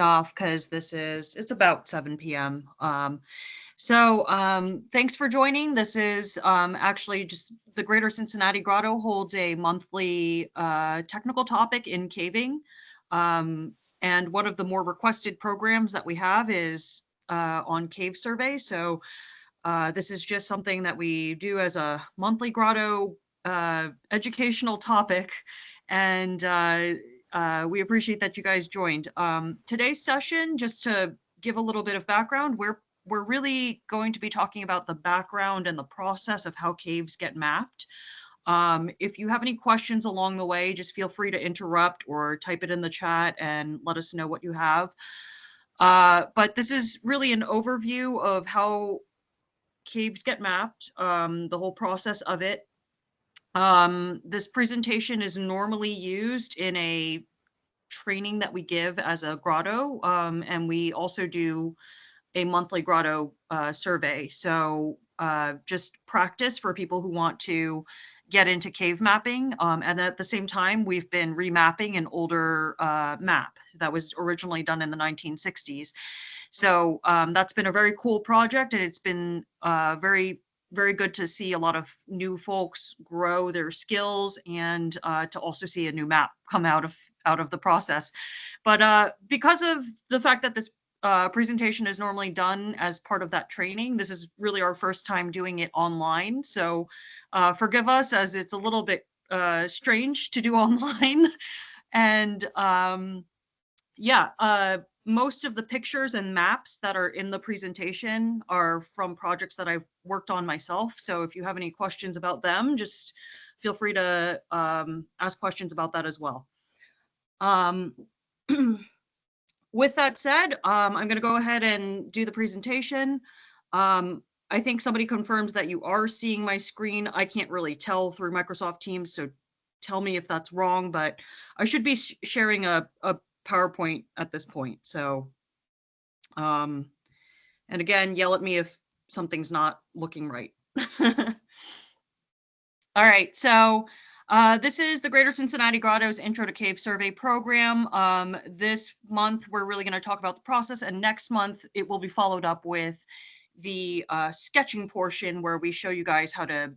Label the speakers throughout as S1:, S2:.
S1: off because it's about 7 p.m. Thanks for joining. This is actually just the Greater Cincinnati Grotto holds a monthly technical topic in caving. And one of the more requested programs that we have is on cave survey. This is just something that we do as a monthly Grotto educational topic. And we appreciate that you guys joined. Today's session, just to give a little bit of background, we're really going to be talking about the background and the process of how caves get mapped. If you have any questions along the way, just feel free to interrupt or type it in the chat and let us know what you have. But this is really an overview of how caves get mapped, the whole process of it. This presentation is normally used in a training that we give as a grotto, and we also do a monthly grotto survey. Just practice for people who want to get into cave mapping. And at the same time, we've been remapping an older map that was originally done in the 1960s. That's been a very cool project, and it's been very, very good to see a lot of new folks grow their skills and to also see a new map come out of the process. But because of the fact that this presentation is normally done as part of that training, this is really our first time doing it online. So forgive us as it's a little bit strange to do online. And most of the pictures and maps that are in the presentation are from projects that I've worked on myself. So if you have any questions about them, just feel free to ask questions about that as well. With that said, I'm going to go ahead and do the presentation. I think somebody confirmed that you are seeing my screen. I can't really tell through Microsoft Teams, so tell me if that's wrong, but I should be sharing a PowerPoint at this point. And again, yell at me if something's not looking right. All right, so this is the Greater Cincinnati Grotto's Intro to Cave Survey program. This month, we're really going to talk about the process, and next month, it will be followed up with the sketching portion where we show you guys how to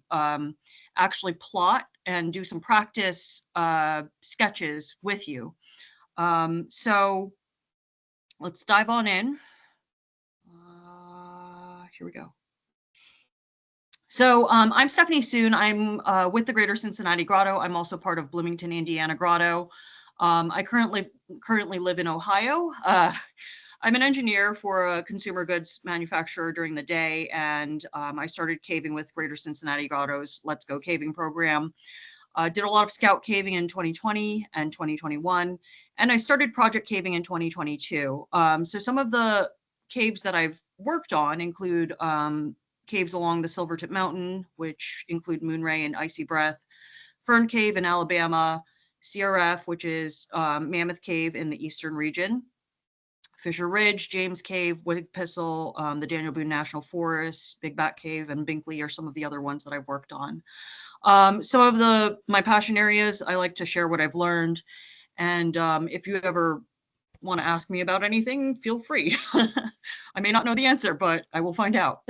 S1: actually plot and do some practice sketches with you. So let's dive on in. Here we go. So I'm Stephanie Soon. I'm with the Greater Cincinnati Grotto. I'm also part of Bloomington, Indiana Grotto. I currently live in Ohio. I'm an engineer for a consumer goods manufacturer during the day, and I started caving with Greater Cincinnati Grotto's Let's Go Caving program. Did a lot of scout caving in 2020 and 2021, and I started project caving in 2022. So some of the caves that I've worked on include caves along the Silvertip Mountain, which include Moonray and Icy Breath, Fern Cave in Alabama, CRF, which is Mammoth Cave in the eastern region, Fisher Ridge, James Cave, Wigpissel, the Daniel Boone National Forest, Big Back Cave, and Binkley are some of the other ones that I've worked on. Some of my passion areas, I like to share what I've learned. And if you ever want to ask me about anything, feel free. I may not know the answer, but I will find out.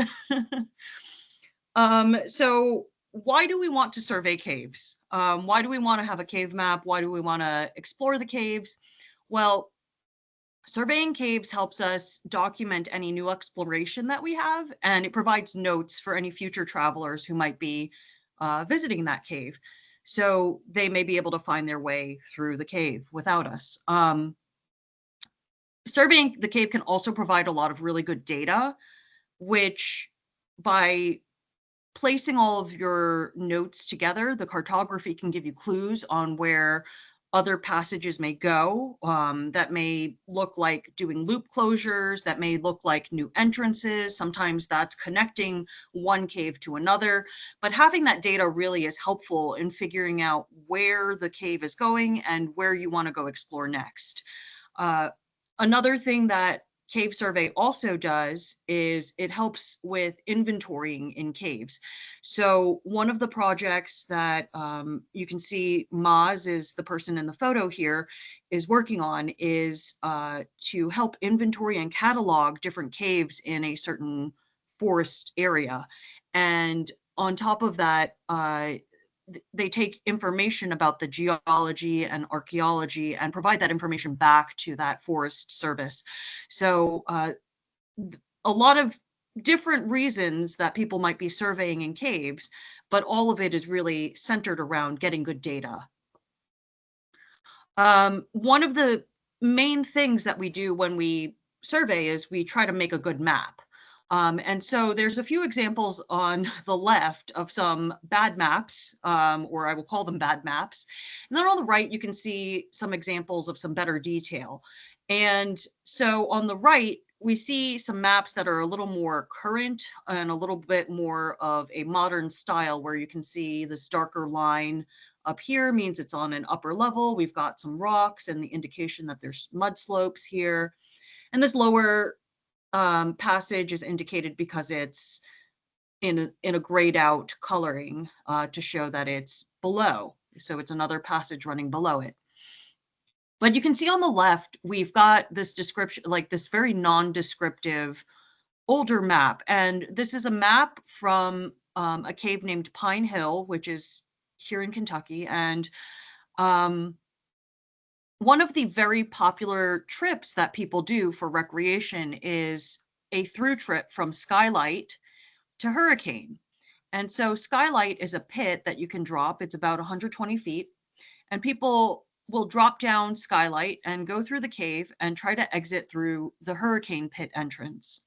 S1: So why do we want to survey caves? Why do we want to have a cave map? Why do we want to explore the caves? Well, surveying caves helps us document any new exploration that we have, and it provides notes for any future travelers who might be visiting that cave. So they may be able to find their way through the cave without us. Surveying the cave can also provide a lot of really good data, which by placing all of your notes together, the cartography can give you clues on where other passages may go. That may look like doing loop closures, that may look like new entrances. Sometimes that's connecting one cave to another, but having that data really is helpful in figuring out where the cave is going and where you want to go explore next. Another thing that Cave Survey also does is it helps with inventorying in caves. So one of the projects that you can see Maz is the person in the photo here is working on is to help inventory and catalog different caves in a certain forest area. And on top of that, they take information about the geology and archaeology and provide that information back to that Forest Service. So a lot of different reasons that people might be surveying in caves, but all of it is really centered around getting good data. One of the main things that we do when we survey is we try to make a good map. And so there's a few examples on the left of some bad maps, or I will call them bad maps. And then on the right, you can see some examples of some better detail. And so on the right, we see some maps that are a little more current and a little bit more of a modern style, where you can see this darker line up here means it's on an upper level. We've got some rocks and the indication that there's mud slopes here. And this lower passage is indicated because it's in a grayed out coloring to show that it's below. So it's another passage running below it. But you can see on the left, we've got this description, like this very non-descriptive older map. And this is a map from a cave named Pine Hill, which is here in Kentucky. And one of the very popular trips that people do for recreation is a through trip from Skylight to Hurricane. And so Skylight is a pit that you can drop. It's about 120 feet. And people will drop down Skylight and go through the cave and try to exit through the Hurricane pit entrance.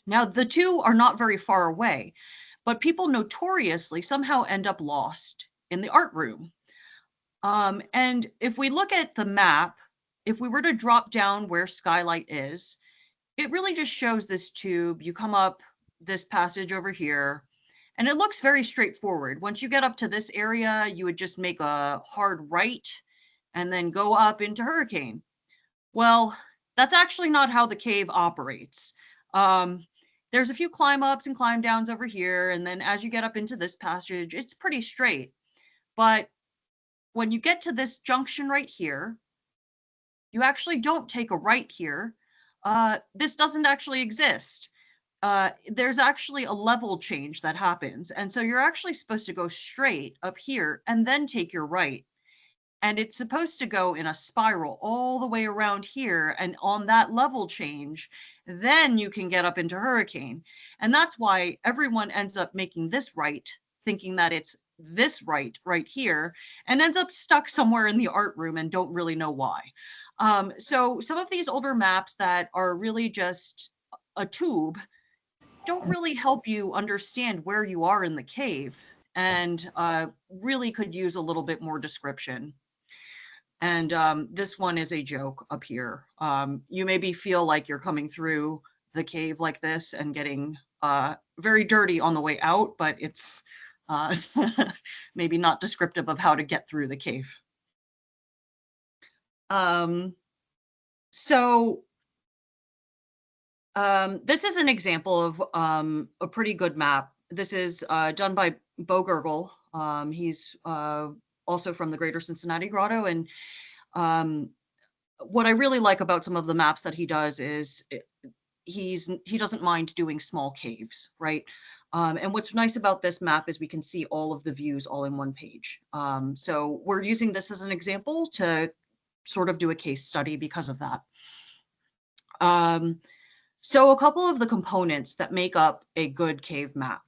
S1: Now, the two are not very far away, but people notoriously somehow end up lost in the art room. And if we look at the map, if we were to drop down where Skylight is, it really just shows this tube. You come up this passage over here, and it looks very straightforward. Once you get up to this area, you would just make a hard right and then go up into Hurricane. Well, that's actually not how the cave operates. There's a few climb ups and climb downs over here, and then as you get up into this passage, it's pretty straight. But when you get to this junction right here, you actually don't take a right here. This doesn't actually exist. There's actually a level change that happens. And so you're actually supposed to go straight up here and then take your right. And it's supposed to go in a spiral all the way around here. And on that level change, then you can get up into Hurricane. And that's why everyone ends up making this right, thinking that it's this right here, and ends up stuck somewhere in the art room and don't really know why. So some of these older maps that are really just a tube don't really help you understand where you are in the cave, and really could use a little bit more description. And this one is a joke up here. You maybe feel like you're coming through the cave like this and getting very dirty on the way out, but it's maybe not descriptive of how to get through the cave. This is an example of a pretty good map. This is done by Bo Gergel. He's also from the Greater Cincinnati Grotto. And what I really like about some of the maps that he does is he doesn't mind doing small caves, right? And what's nice about this map is we can see all of the views all in one page. So we're using this as an example to sort of do a case study because of that. So a couple of the components that make up a good cave map.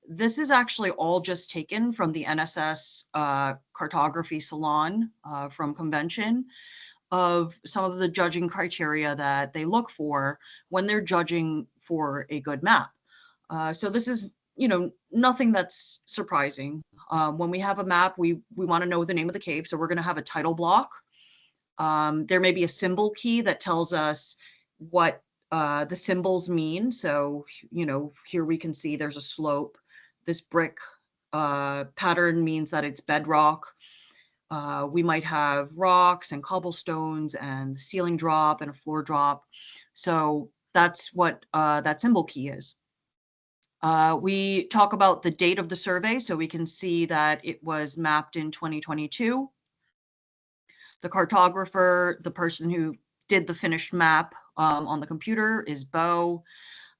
S1: This is actually all just taken from the NSS Cartography Salon from convention, of some of the judging criteria that they look for when they're judging for a good map. So this is, nothing that's surprising. When we have a map, we want to know the name of the cave. So we're going to have a title block. There may be a symbol key that tells us what the symbols mean. So, here we can see there's a slope. This brick pattern means that it's bedrock. We might have rocks and cobblestones and ceiling drop and a floor drop. So that's what that symbol key is. We talk about the date of the survey, so we can see that it was mapped in 2022. The cartographer, the person who did the finished map on the computer, is Bo.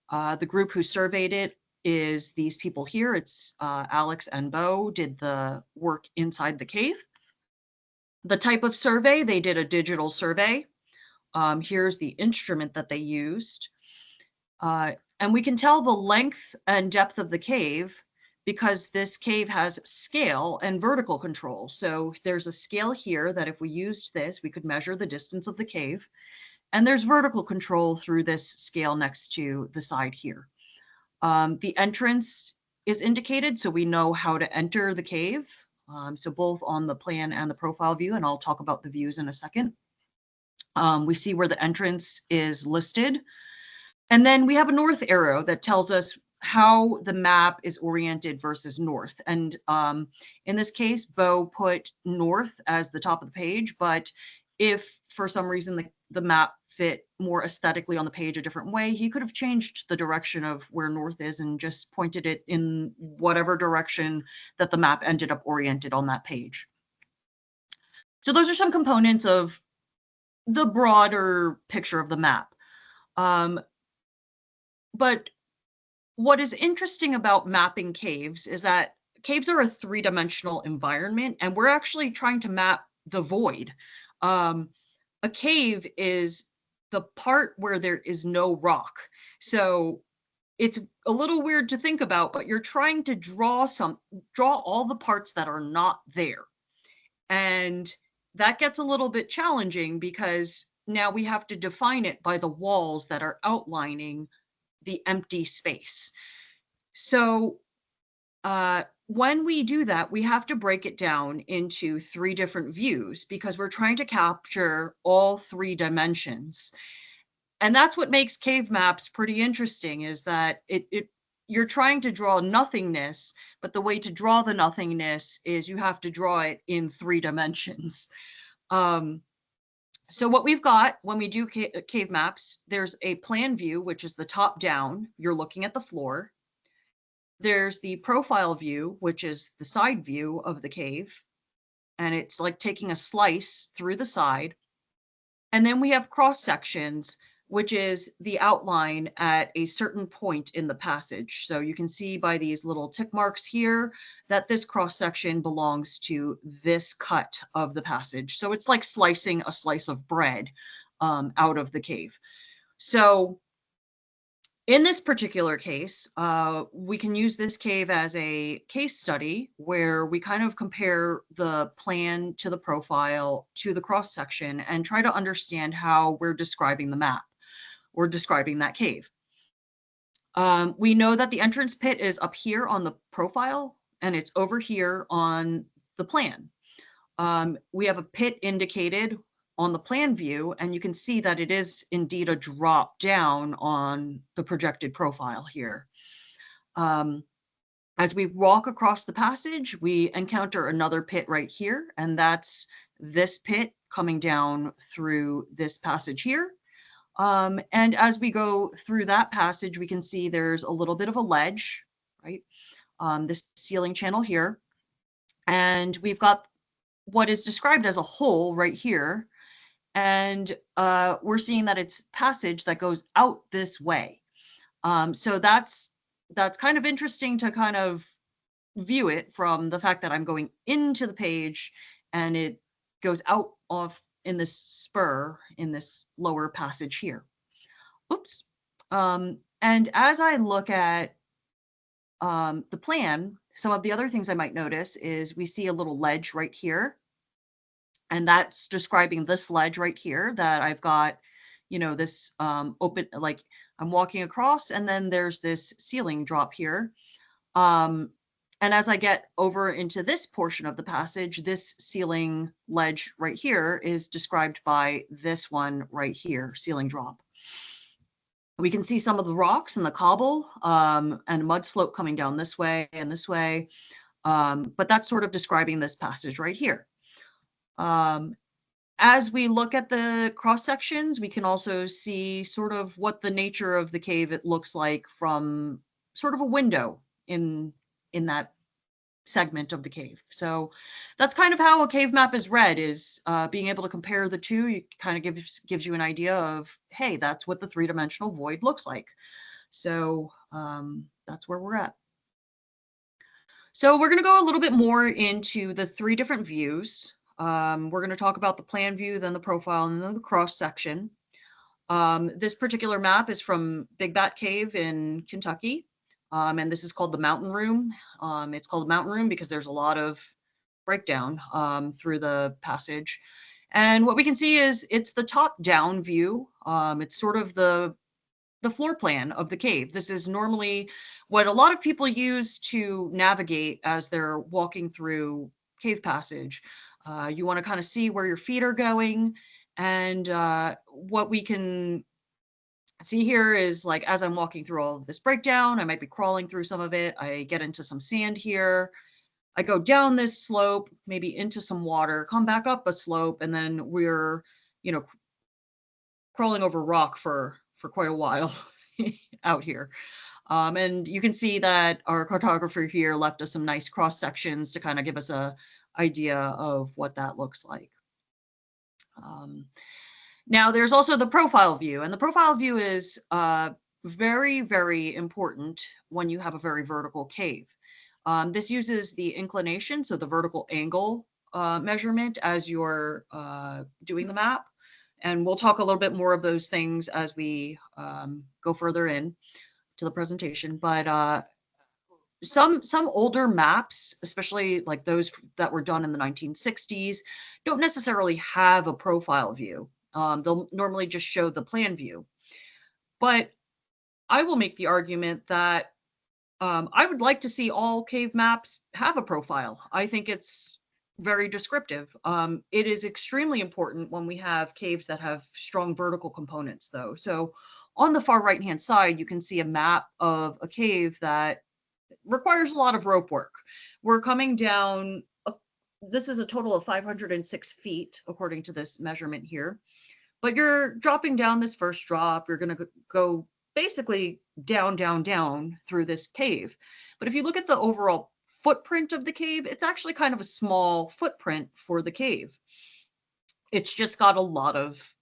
S1: The group who surveyed it is these people here. It's Alex and Bo did the work inside the cave. The type of survey, they did a digital survey. Here's the instrument that they used. And we can tell the length and depth of the cave because this cave has scale and vertical control. So there's a scale here that if we used this, we could measure the distance of the cave. And there's vertical control through this scale next to the side here. The entrance is indicated, so we know how to enter the cave. So both on the plan and the profile view, and I'll talk about the views in a second. We see where the entrance is listed. And then we have a north arrow that tells us how the map is oriented versus north. And in this case, Bo put north as the top of the page, but if for some reason the map fit more aesthetically on the page a different way, he could have changed the direction of where north is and just pointed it in whatever direction that the map ended up oriented on that page. So those are some components of the broader picture of the map. But what is interesting about mapping caves is that caves are a three-dimensional environment, and we're actually trying to map the void. A cave is the part where there is no rock. So it's a little weird to think about, but you're trying to draw all the parts that are not there. And that gets a little bit challenging because now we have to define it by the walls that are outlining the empty space. So when we do that, we have to break it down into 3 different views because we're trying to capture all 3 dimensions. And that's what makes cave maps pretty interesting, is that you're trying to draw nothingness, but the way to draw the nothingness is you have to draw it in 3 dimensions. So what we've got when we do cave maps, there's a plan view, which is the top down. You're looking at the floor. There's the profile view, which is the side view of the cave. And it's like taking a slice through the side. And then we have cross sections, which is the outline at a certain point in the passage. So you can see by these little tick marks here that this cross section belongs to this cut of the passage. So it's like slicing a slice of bread out of the cave. So in this particular case, we can use this cave as a case study where we kind of compare the plan to the profile to the cross section and try to understand how we're describing the map or describing that cave. We know that the entrance pit is up here on the profile and it's over here on the plan. We have a pit indicated on the plan view, and you can see that it is indeed a drop down on the projected profile here. As we walk across the passage, we encounter another pit right here, and that's this pit coming down through this passage here. And as we go through that passage, we can see there's a little bit of a ledge, right? This ceiling channel here. And we've got what is described as a hole right here. And we're seeing that it's passage that goes out this way. So that's kind of interesting to kind of view it from the fact that I'm going into the page and it goes out off in this spur in this lower passage here. Oops. And as I look at the plan, some of the other things I might notice is we see a little ledge right here. And that's describing this ledge right here that I've got, you know, this open, like I'm walking across, and then there's this ceiling drop here. And as I get over into this portion of the passage, this ceiling ledge right here is described by this one right here, ceiling drop. We can see some of the rocks and the cobble and mud slope coming down this way and this way. But that's sort of describing this passage right here. Um, as we look at the cross sections, we can also see sort of what the nature of the cave it looks like from sort of a window in that segment of the cave. So that's kind of how a cave map is read, is being able to compare the two. You kind of gives you an idea of, hey, that's what the three-dimensional void looks like. So that's where we're at. So we're going to go a little bit more into the three different views. We're going to talk about the plan view, then the profile, and then the cross section. This particular map is from Big Bat Cave in Kentucky, and this is called the Mountain Room. It's called the Mountain Room because there's a lot of breakdown through the passage. And what we can see is it's the top-down view. It's sort of the floor plan of the cave. This is normally what a lot of people use to navigate as they're walking through cave passage. You want to kind of see where your feet are going. And what we can see here is, like, as I'm walking through all of this breakdown, I might be crawling through some of it. I get into some sand here. I go down this slope, maybe into some water, come back up a slope, and then we're, you know, crawling over rock for quite a while out here. And you can see that our cartographer here left us some nice cross sections to kind of give us a idea of what that looks like. Now there's also the profile view, and the profile view is very, very important when you have a very vertical cave. This uses the inclination, so the vertical angle measurement as you're doing the map. And we'll talk a little bit more of those things as we go further in to the presentation. But some older maps, especially like those that were done in the 1960s, don't necessarily have a profile view. They'll normally just show the plan view. But I will make the argument that I would like to see all cave maps have a profile. I think it's very descriptive. It is extremely important when we have caves that have strong vertical components, though. So on the far right-hand side, you can see a map of a cave that requires a lot of rope work. We're coming down, this is a total of 506 feet, according to this measurement here. But you're dropping down this first drop, you're going to go basically down, down, down through this cave. But if you look at the overall footprint of the cave, it's actually kind of a small footprint for the cave. It's just got a lot of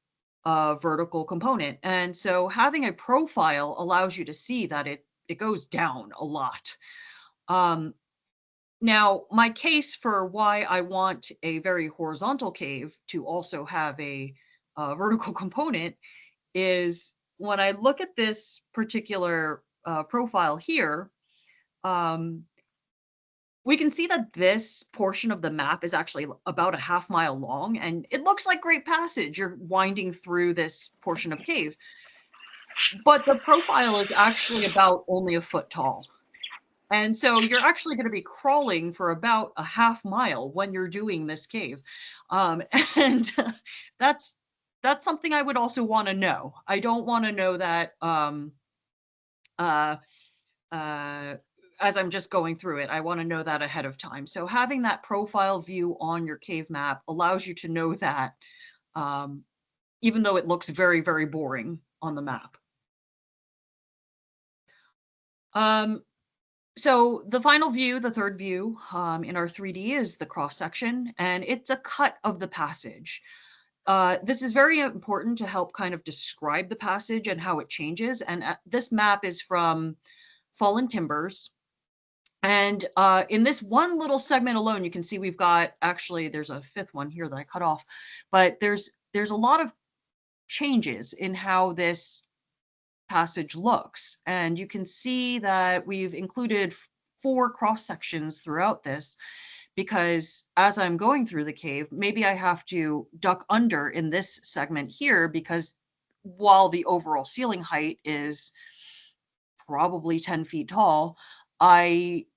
S1: vertical component. And so having a profile allows you to see that it goes down a lot. Now, my case for why I want a very horizontal cave to also have a vertical component is when I look at this particular profile here, we can see that this portion of the map is actually about a half-mile long, and it looks like Great Passage. You're winding through this portion of cave, but the profile is actually about only a foot tall. And so you're actually going to be crawling for about a half mile when you're doing this cave. And that's something I would also want to know. I don't want to know that as I'm just going through it. I want to know that ahead of time. So having that profile view on your cave map allows you to know that, even though it looks very, very boring on the map. So the final view, the third view in our 3D is the cross section, and it's a cut of the passage. This is very important to help kind of describe the passage and how it changes. And this map is from Fallen Timbers. And in this one little segment alone, you can see we've got, actually, there's a fifth one here that I cut off, but there's a lot of changes in how this passage looks. And you can see that we've included 4 cross sections throughout this, because as I'm going through the cave, maybe I have to duck under in this segment here, because while the overall ceiling height is probably 10 feet tall, I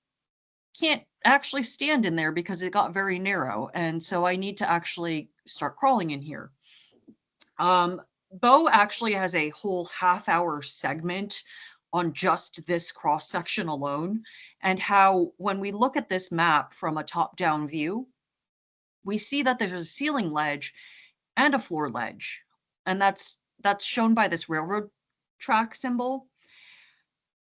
S1: can't actually stand in there because it got very narrow. And so I need to actually start crawling in here. Bo actually has a whole half-hour segment on just this cross section alone, and how when we look at this map from a top-down view, we see that there's a ceiling ledge and a floor ledge. And that's shown by this railroad track symbol.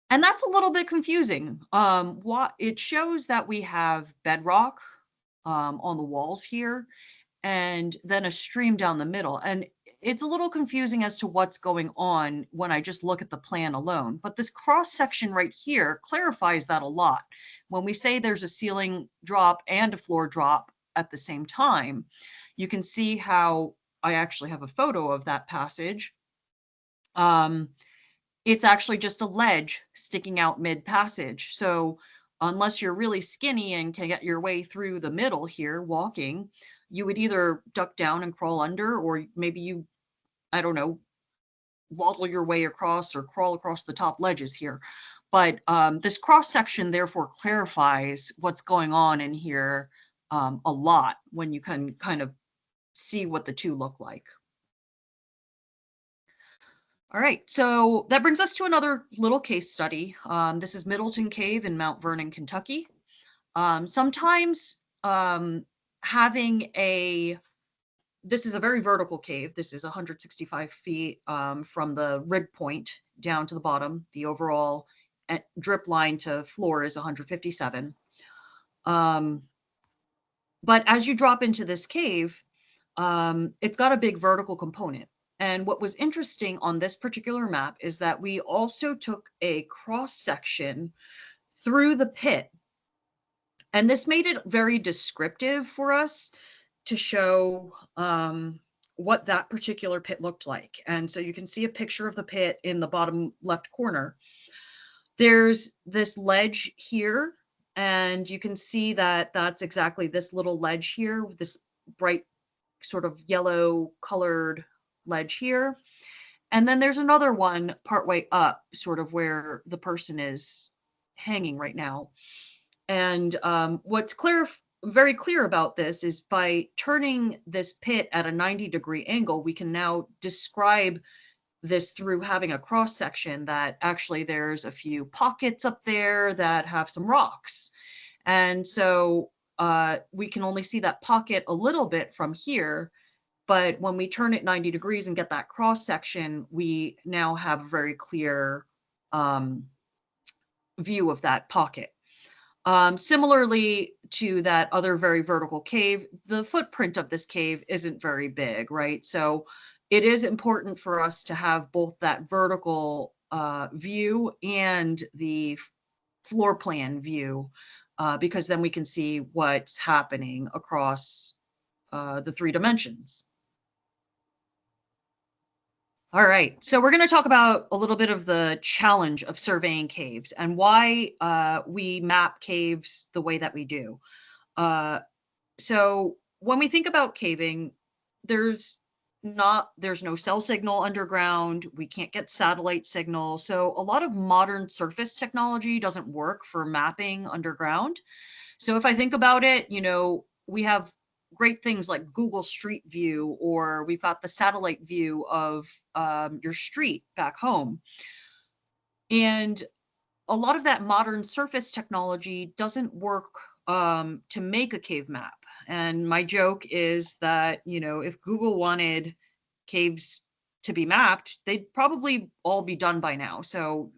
S1: And that's a little bit confusing. What it shows that we have bedrock on the walls here, and then a stream down the middle. And it's a little confusing as to what's going on when I just look at the plan alone. But this cross section right here clarifies that a lot. When we say there's a ceiling drop and a floor drop at the same time, you can see how I actually have a photo of that passage. It's actually just a ledge sticking out mid-passage. So unless you're really skinny and can get your way through the middle here walking, you would either duck down and crawl under, or maybe you, I don't know, waddle your way across or crawl across the top ledges here. But this cross section therefore clarifies what's going on in here a lot when you can kind of see what the two look like. All right, so that brings us to another little case study. This is Middleton Cave in Mount Vernon, Kentucky. Sometimes having this is a very vertical cave. This is 165 feet from the rig point down to the bottom. The overall drip line to floor is 157. But as you drop into this cave, it's got a big vertical component. And what was interesting on this particular map is that we also took a cross section through the pit. And this made it very descriptive for us to show what that particular pit looked like. And so you can see a picture of the pit in the bottom left corner. There's this ledge here, and you can see that that's exactly this little ledge here, with this bright sort of yellow colored ledge here. And then there's another one partway up, sort of where the person is hanging right now. And what's very clear about this is by turning this pit at a 90-degree angle, we can now describe this through having a cross section that actually there's a few pockets up there that have some rocks. And so we can only see that pocket a little bit from here. But when we turn it 90 degrees and get that cross section, we now have a very clear view of that pocket. Similarly to that other very vertical cave, the footprint of this cave isn't very big, right? So it is important for us to have both that vertical view and the floor plan view, because then we can see what's happening across the 3 dimensions. All right, so we're going to talk about a little bit of the challenge of surveying caves and why we map caves the way that we do. So when we think about caving, there's no cell signal underground. We can't get satellite signal. So a lot of modern surface technology doesn't work for mapping underground. So if I think about it, we have great things like Google Street View, or we've got the satellite view of your street back home. And a lot of that modern surface technology doesn't work to make a cave map. And my joke is that, if Google wanted caves to be mapped, they'd probably all be done by now. So,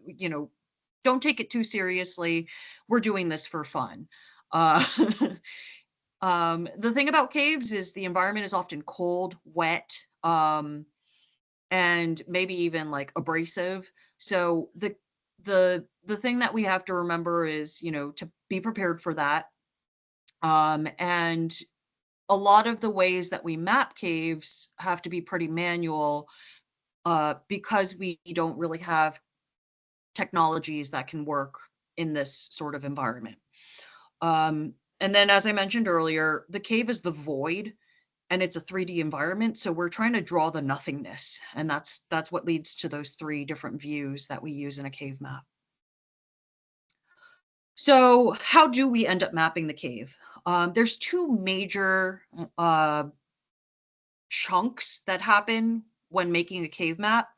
S1: don't take it too seriously. We're doing this for fun. The thing about caves is the environment is often cold, wet, and maybe even like abrasive. So the thing that we have to remember is, to be prepared for that. And a lot of the ways that we map caves have to be pretty manual because we don't really have technologies that can work in this sort of environment. And then, as I mentioned earlier, the cave is the void, and it's a 3D environment. So we're trying to draw the nothingness, and that's what leads to those 3 different views that we use in a cave map. So how do we end up mapping the cave? There's 2 major chunks that happen when making a cave map.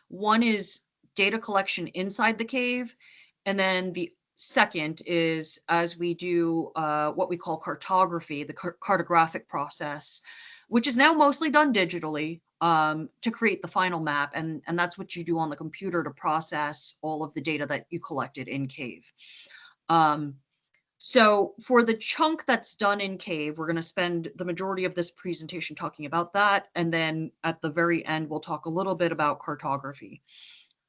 S1: One is data collection inside the cave, and then the second is as we do what we call cartography, the cartographic process, which is now mostly done digitally, to create the final map. And that's what you do on the computer to process all of the data that you collected in Cave. So for the chunk that's done in Cave, we're going to spend the majority of this presentation talking about that. And then at the very end, we'll talk a little bit about cartography.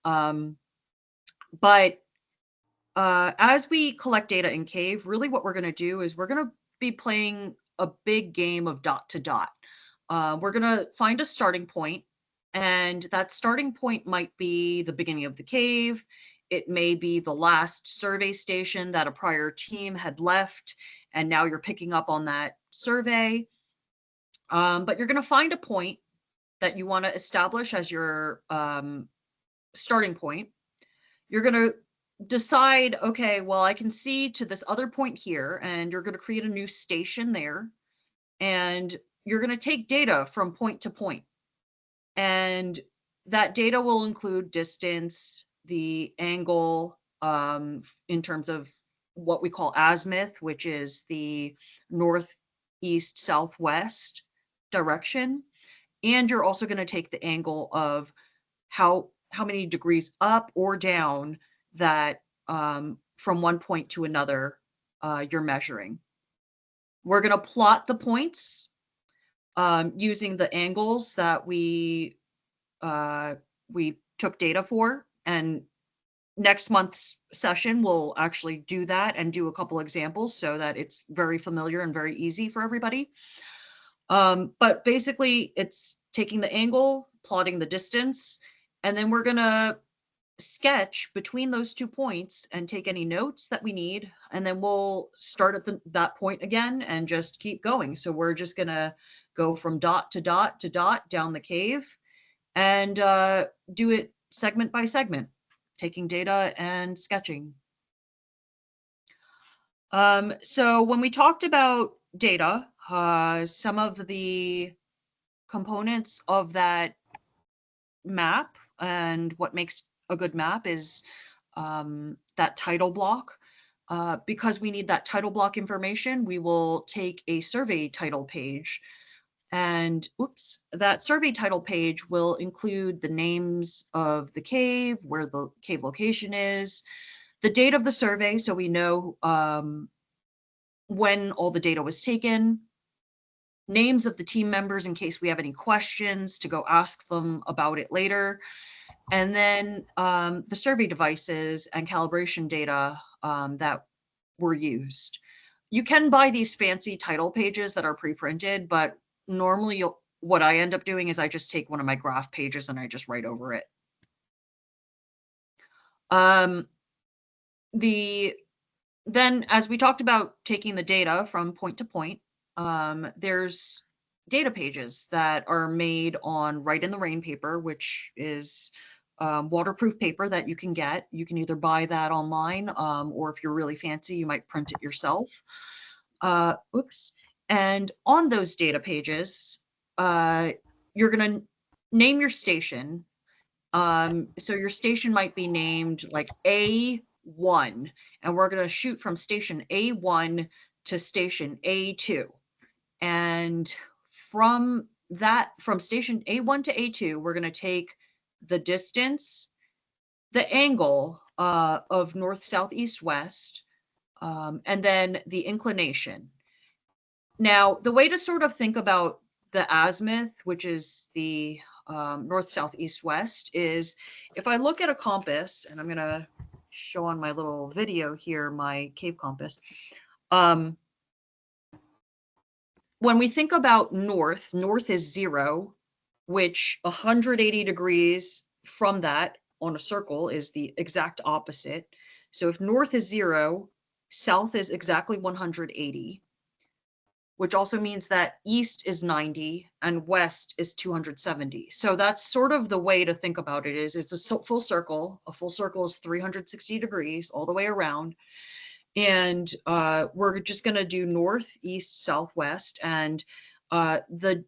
S1: But as we collect data in Cave, really what we're going to do is we're going to be playing a big game of dot to dot. We're going to find a starting point, and that starting point might be the beginning of the cave. It may be the last survey station that a prior team had left, and now you're picking up on that survey. But you're going to find a point that you want to establish as your starting point. You're going to decide, okay, well, I can see to this other point here, and you're going to create a new station there, and you're going to take data from point to point. And that data will include distance, the angle, in terms of what we call azimuth, which is the northeast southwest direction. And you're also going to take the angle of how many degrees up or down that from one point to another you're measuring. We're going to plot the points using the angles that we took data for, and next month's session we'll actually do that and do a couple examples so that it's very familiar and very easy for everybody. But basically it's taking the angle, plotting the distance, and then we're going to sketch between those 2 points and take any notes that we need, and then we'll start at that point again and just keep going. So we're just going to go from dot to dot to dot down the cave and do it segment by segment, taking data and sketching. So when we talked about data, some of the components of that map and what makes a good map is that title block. Because we need that title block information, we will take a survey title page, and that survey title page will include the names of the cave, where the cave location is, the date of the survey, so we know when all the data was taken, names of the team members in case we have any questions to go ask them about it later, and then the survey devices and calibration data that were used. You can buy these fancy title pages that are pre-printed, but normally what I end up doing is I just take one of my graph pages and I just write over it. Then as we talked about taking the data from point to point, there's data pages that are made on Write in the Rain paper, which is waterproof paper that you can get. You can either buy that online, or if you're really fancy, you might print it yourself. And on those data pages, you're going to name your station. So your station might be named like A1, and we're going to shoot from station A1 to station A2. And from station A1 to A2, we're going to take the distance, the angle of north, south, east, west, and then the inclination. Now, the way to sort of think about the azimuth, which is the north, south, east, west, is if I look at a compass, and I'm going to show on my little video here my cave compass. When we think about north, north is 0, which 180 degrees from that on a circle is the exact opposite. So if north is 0, south is exactly 180. Which also means that east is 90 and west is 270. So that's sort of the way to think about it. Is it's a full circle. A full circle is 360 degrees all the way around. And we're just going to do north, east, south, west. And the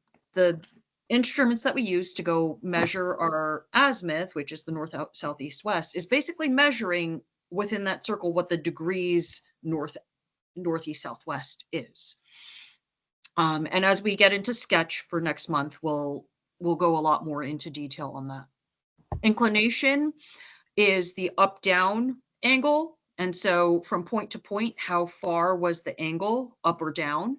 S1: instruments that we use to go measure our azimuth, which is the north, south, east, west, is basically measuring within that circle what the degrees north, northeast, southwest is. And as we get into sketch for next month, we'll go a lot more into detail on that. Inclination is the up-down angle. And so from point to point, how far was the angle, up or down?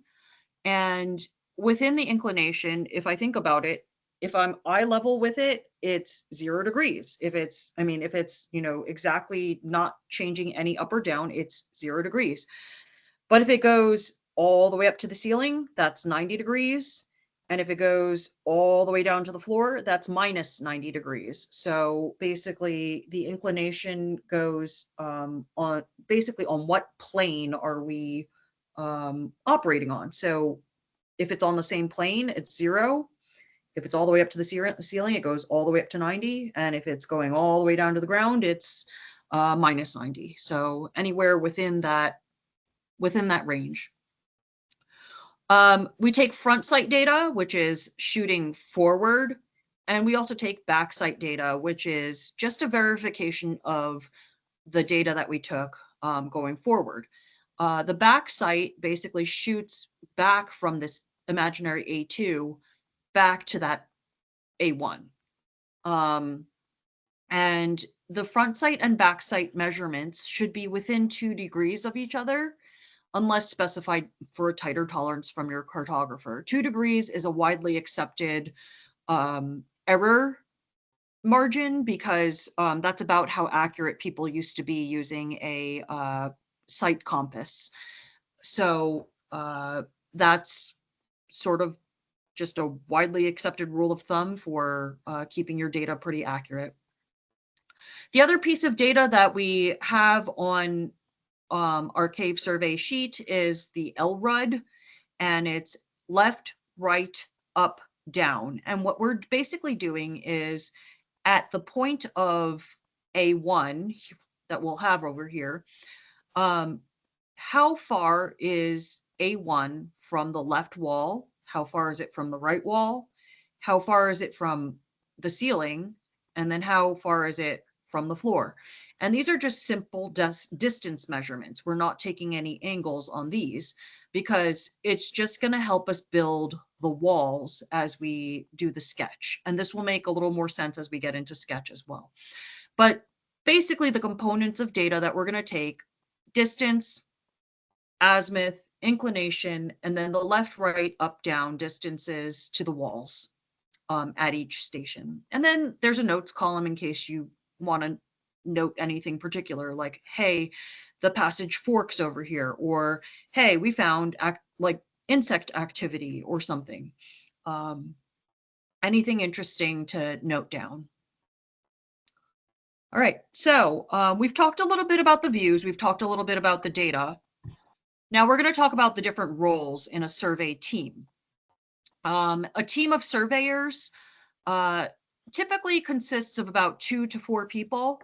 S1: And within the inclination, if I think about it, if I'm eye level with it, it's 0 degrees. If it's, I mean, if it's, you know, exactly not changing any up or down, it's 0 degrees. But if it goes all the way up to the ceiling, that's 90 degrees. And if it goes all the way down to the floor, that's minus 90 degrees. So basically the inclination goes on basically on what plane are we operating on. So if it's on the same plane, it's 0. If it's all the way up to the ceiling, it goes all the way up to 90. And if it's going all the way down to the ground, it's minus 90. So anywhere within that range. We take front sight data, which is shooting forward, and we also take back sight data, which is just a verification of the data that we took going forward. The back sight basically shoots back from this imaginary A2 back to that A1. And the front sight and back sight measurements should be within 2 degrees of each other, unless specified for a tighter tolerance from your cartographer. 2 degrees is a widely accepted error margin because that's about how accurate people used to be using a sight compass. So that's sort of just a widely accepted rule of thumb for keeping your data pretty accurate. The other piece of data that we have on our cave survey sheet is the LRUD, and it's left, right, up, down. And what we're basically doing is at the point of A1 that we'll have over here, how far is A1 from the left wall? How far is it from the right wall? How far is it from the ceiling? And then how far is it from the floor? And these are just simple distance measurements. We're not taking any angles on these because it's just going to help us build the walls as we do the sketch. And this will make a little more sense as we get into sketch as well. But basically the components of data that we're going to take: distance, azimuth, inclination, and then the left, right, up, down distances to the walls at each station. And then there's a notes column in case you want to note anything particular, like, hey, the passage forks over here, or hey, we found like insect activity or something. Anything interesting to note down. All right, so we've talked a little bit about the views, we've talked a little bit about the data. Now we're going to talk about the different roles in a survey team. A team of surveyors typically consists of about 2 to 4 people.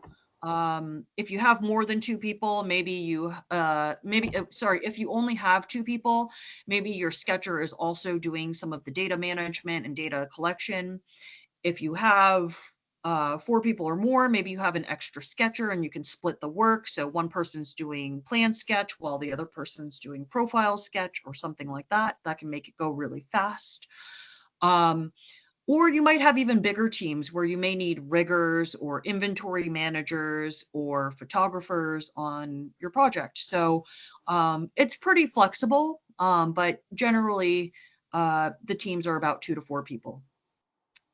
S1: If you have more than 2 people, maybe you, if you only have 2 people, maybe your sketcher is also doing some of the data management and data collection. If you have 4 people or more, maybe you have an extra sketcher and you can split the work. So one person's doing plan sketch while the other person's doing profile sketch or something like that. That can make it go really fast. Or you might have even bigger teams where you may need riggers or inventory managers or photographers on your project. So it's pretty flexible, but generally the teams are about 2 to 4 people.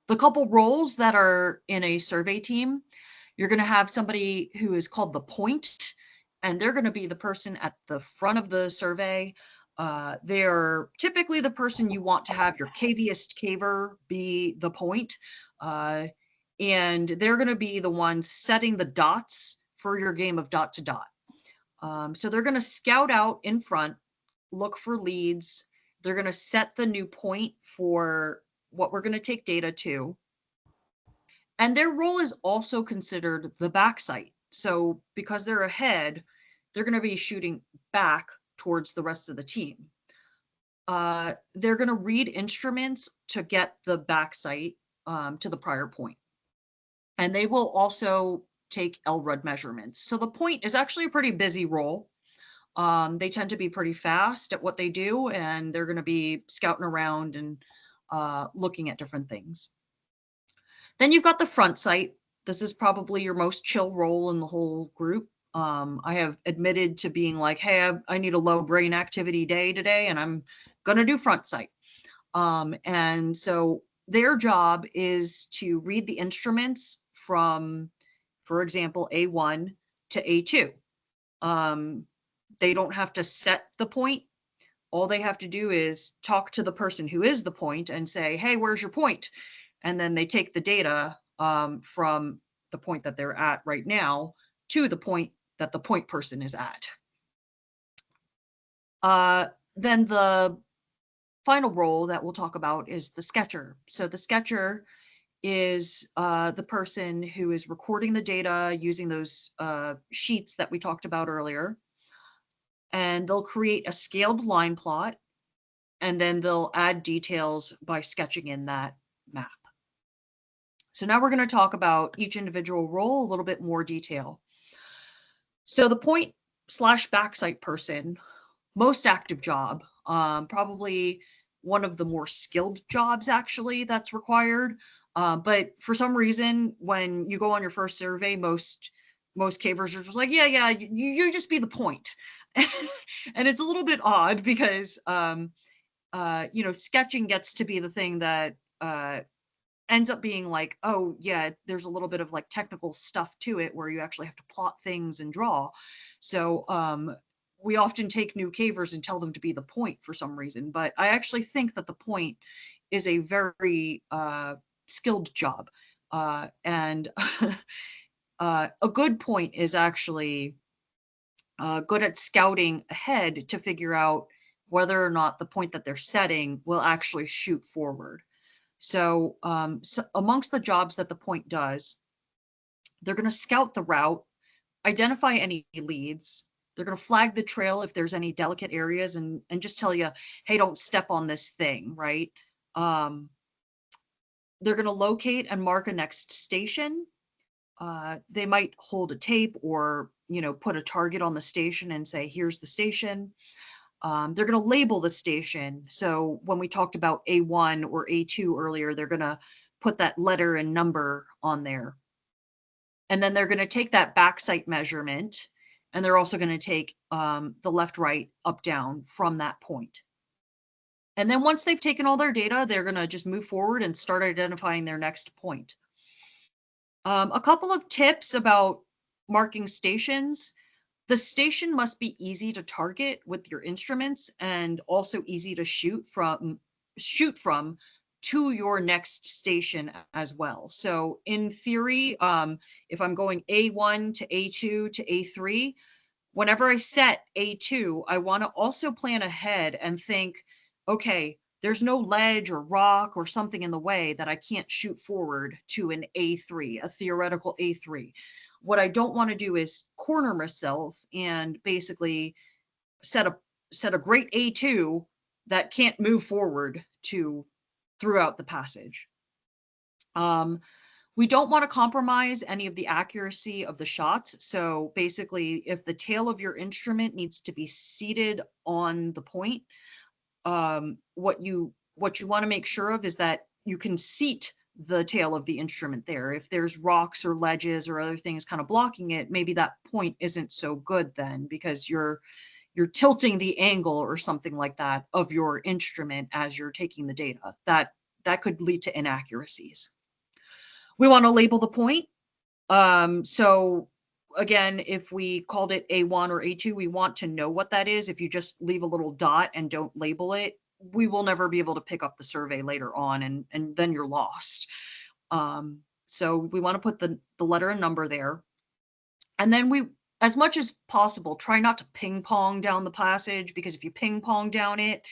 S1: The couple roles that are in a survey team, you're going to have somebody who is called the point, and they're going to be the person at the front of the survey. They're typically the person you want to have your caviest caver be the point. And they're going to be the ones setting the dots for your game of dot to dot. So they're going to scout out in front, look for leads. They're going to set the new point for what we're going to take data to. And their role is also considered the back sight. So because they're ahead, they're going to be shooting back towards the rest of the team. They're going to read instruments to get the back sight to the prior point. And they will also take LRUD measurements. So the point is actually a pretty busy role. They tend to be pretty fast at what they do, and they're going to be scouting around and looking at different things. Then you've got the front sight. This is probably your most chill role in the whole group. I have admitted to being like, hey, I need a low brain activity day today, and I'm going to do front sight. And so their job is to read the instruments from, for example, A1 to A2. They don't have to set the point. All they have to do is talk to the person who is the point and say, hey, where's your point? And then they take the data from the point that they're at right now to the point that the point person is at. Then the final role that we'll talk about is the sketcher. So the sketcher is the person who is recording the data using those sheets that we talked about earlier. And they'll create a scaled line plot, and then they'll add details by sketching in that map. So now we're going to talk about each individual role a little bit more detail. So the point/backsite person, most active job, probably one of the more skilled jobs actually that's required. But for some reason, when you go on your first survey, most cavers are just like, yeah, you just be the point. And it's a little bit odd because, sketching gets to be the thing that ends up being like, oh yeah, there's a little bit of like technical stuff to it where you actually have to plot things and draw. So we often take new cavers and tell them to be the point for some reason, but I actually think that the point is a very skilled job. And a good point is actually good at scouting ahead to figure out whether or not the point that they're setting will actually shoot forward. So, amongst the jobs that the point does, they're going to scout the route, identify any leads. They're going to flag the trail if there's any delicate areas and just tell you, hey, don't step on this thing, right? They're going to locate and mark a next station. They might hold a tape or, put a target on the station and say, here's the station. They're going to label the station. So when we talked about A1 or A2 earlier, they're going to put that letter and number on there. And then they're going to take that backsite measurement, and they're also going to take the left, right, up, down from that point. And then once they've taken all their data, they're going to just move forward and start identifying their next point. A couple of tips about marking stations. The station must be easy to target with your instruments and also easy to shoot from to your next station as well. So in theory, if I'm going A1 to A2 to A3, whenever I set A2, I want to also plan ahead and think, okay, there's no ledge or rock or something in the way that I can't shoot forward to an A3, a theoretical A3. What I don't want to do is corner myself and basically set a great A2 that can't move forward throughout the passage. We don't want to compromise any of the accuracy of the shots. So basically, if the tail of your instrument needs to be seated on the point, what you want to make sure of is that you can seat the tail of the instrument there. If there's rocks or ledges or other things kind of blocking it, maybe that point isn't so good then because you're tilting the angle or something like that of your instrument as you're taking the data. That could lead to inaccuracies. We want to label the point. So again, if we called it A1 or A2, we want to know what that is. If you just leave a little dot and don't label it, we will never be able to pick up the survey later on, and then you're lost. So we want to put the letter and number there. And then we, as much as possible, try not to ping pong down the passage, because if you ping pong down it,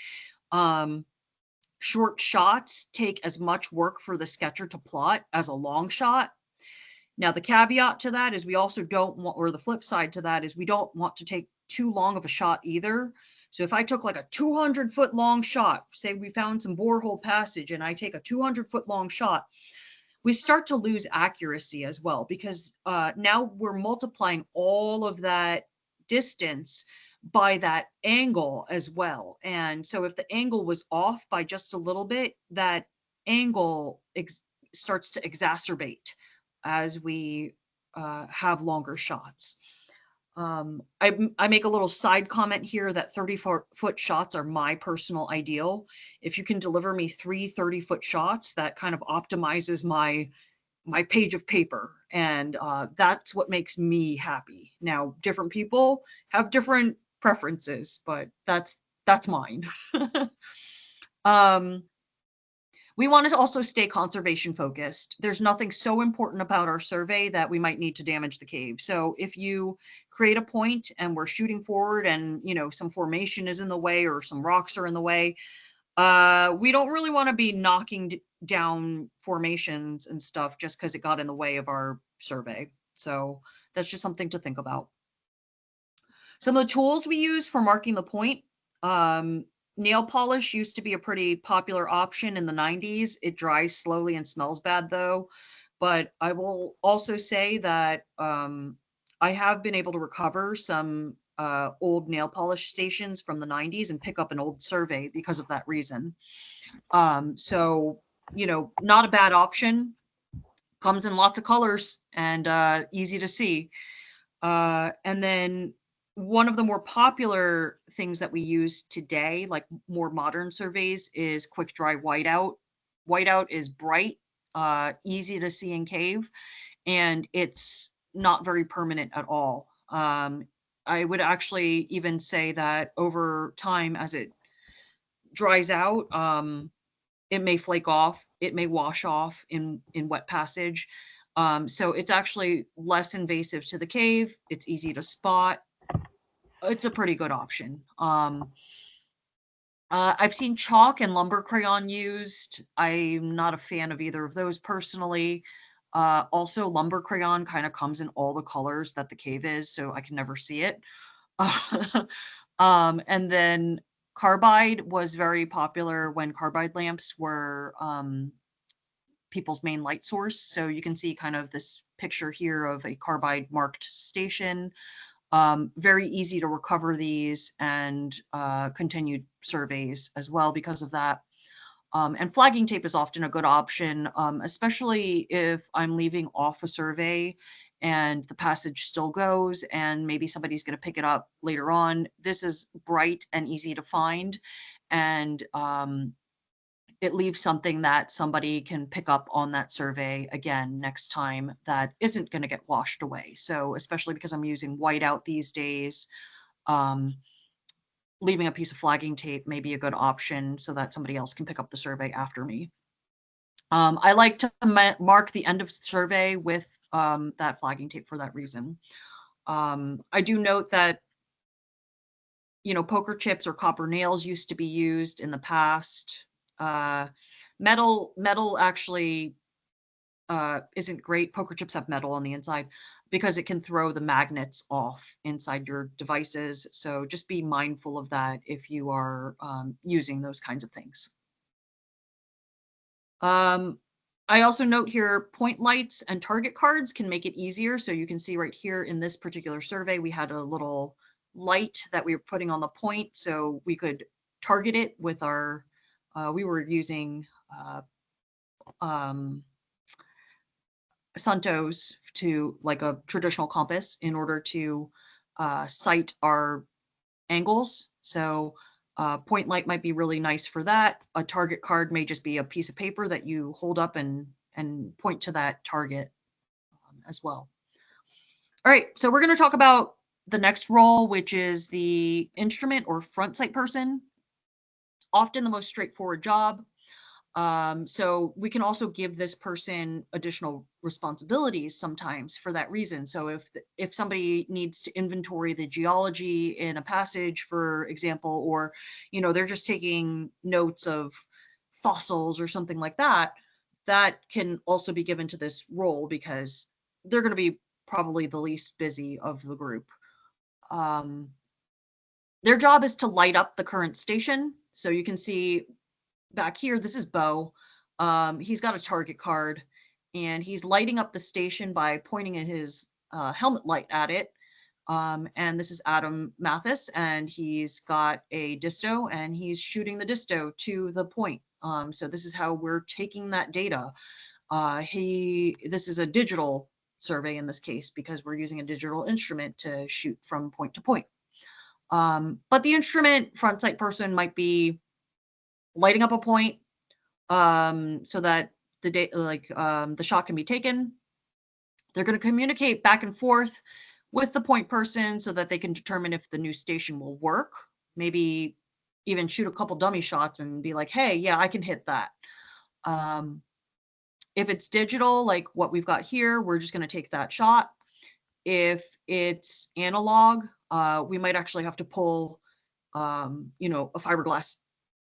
S1: short shots take as much work for the sketcher to plot as a long shot. Now, the caveat to that is we also don't want, or the flip side to that is we don't want to take too long of a shot either. So if I took like a 200-foot long shot, say we found some borehole passage and I take a 200-foot long shot, we start to lose accuracy as well, because now we're multiplying all of that distance by that angle as well. And so if the angle was off by just a little bit, that angle starts to exacerbate as we have longer shots. I make a little side comment here that 30-foot shots are my personal ideal. If you can deliver me 3 30-foot shots, that kind of optimizes my page of paper, and that's what makes me happy. Now, different people have different preferences, but that's mine. um, we want to also stay conservation focused. There's nothing so important about our survey that we might need to damage the cave. So if you create a point and we're shooting forward and, you know, some formation is in the way or some rocks are in the way, we don't really want to be knocking down formations and stuff just because it got in the way of our survey. So that's just something to think about. Some of the tools we use for marking the point, nail polish used to be a pretty popular option in the 90s. It dries slowly and smells bad though. But I will also say that I have been able to recover some old nail polish stations from the 90s and pick up an old survey because of that reason. So, you know, not a bad option. Comes in lots of colors and easy to see. And then one of the more popular things that we use today, like more modern surveys, is quick dry whiteout. Whiteout is bright, easy to see in cave, and it's not very permanent at all. I would actually even say that over time, as it dries out, it may flake off, it may wash off in wet passage. So it's actually less invasive to the cave. It's easy to spot. It's a pretty good option. I've seen chalk and lumber crayon used. I'm not a fan of either of those personally. Also, lumber crayon kind of comes in all the colors that the cave is, so I can never see it. And then carbide was very popular when carbide lamps were people's main light source. So you can see kind of this picture here of a carbide marked station. Very easy to recover these and continued surveys as well because of that. And flagging tape is often a good option, especially if I'm leaving off a survey and the passage still goes and maybe somebody's going to pick it up later on. This is bright and easy to find, and it leaves something that somebody can pick up on that survey again next time that isn't going to get washed away. So especially because I'm using whiteout these days, leaving a piece of flagging tape may be a good option so that somebody else can pick up the survey after me. I like to mark the end of the survey with that flagging tape for that reason. I do note that, you know, poker chips or copper nails used to be used in the past. Metal actually isn't great. Poker chips have metal on the inside because it can throw the magnets off inside your devices. So just be mindful of that if you are using those kinds of things. I also note here point lights and target cards can make it easier. So you can see right here in this particular survey, we had a little light that we were putting on the point so we could target it with our, we were using Suntos to like a traditional compass in order to sight our angles. So point light might be really nice for that. A target card may just be a piece of paper that you hold up and point to that target as well. All right, so we're going to talk about the next role, which is the instrument or front sight person. It's often the most straightforward job. So we can also give this person additional responsibilities sometimes for that reason. So if somebody needs to inventory the geology in a passage, for example, or, you know, they're just taking notes of fossils or something like that, that can also be given to this role because they're going to be probably the least busy of the group. Their job is to light up the current station. So you can see back here, this is Bo. He's got a target card and he's lighting up the station by pointing at his helmet light at it. And this is Adam Mathis, and he's got a disto, and he's shooting the disto to the point. So this is how we're taking that data. This is a digital survey in this case because we're using a digital instrument to shoot from point to point. But the instrument front sight person might be lighting up a point so that the shot can be taken. They're going to communicate back and forth with the point person so that they can determine if the new station will work. Maybe even shoot a couple dummy shots and be like, hey, yeah, I can hit that. If it's digital, like what we've got here, we're just going to take that shot. If it's analog, we might actually have to pull, a fiberglass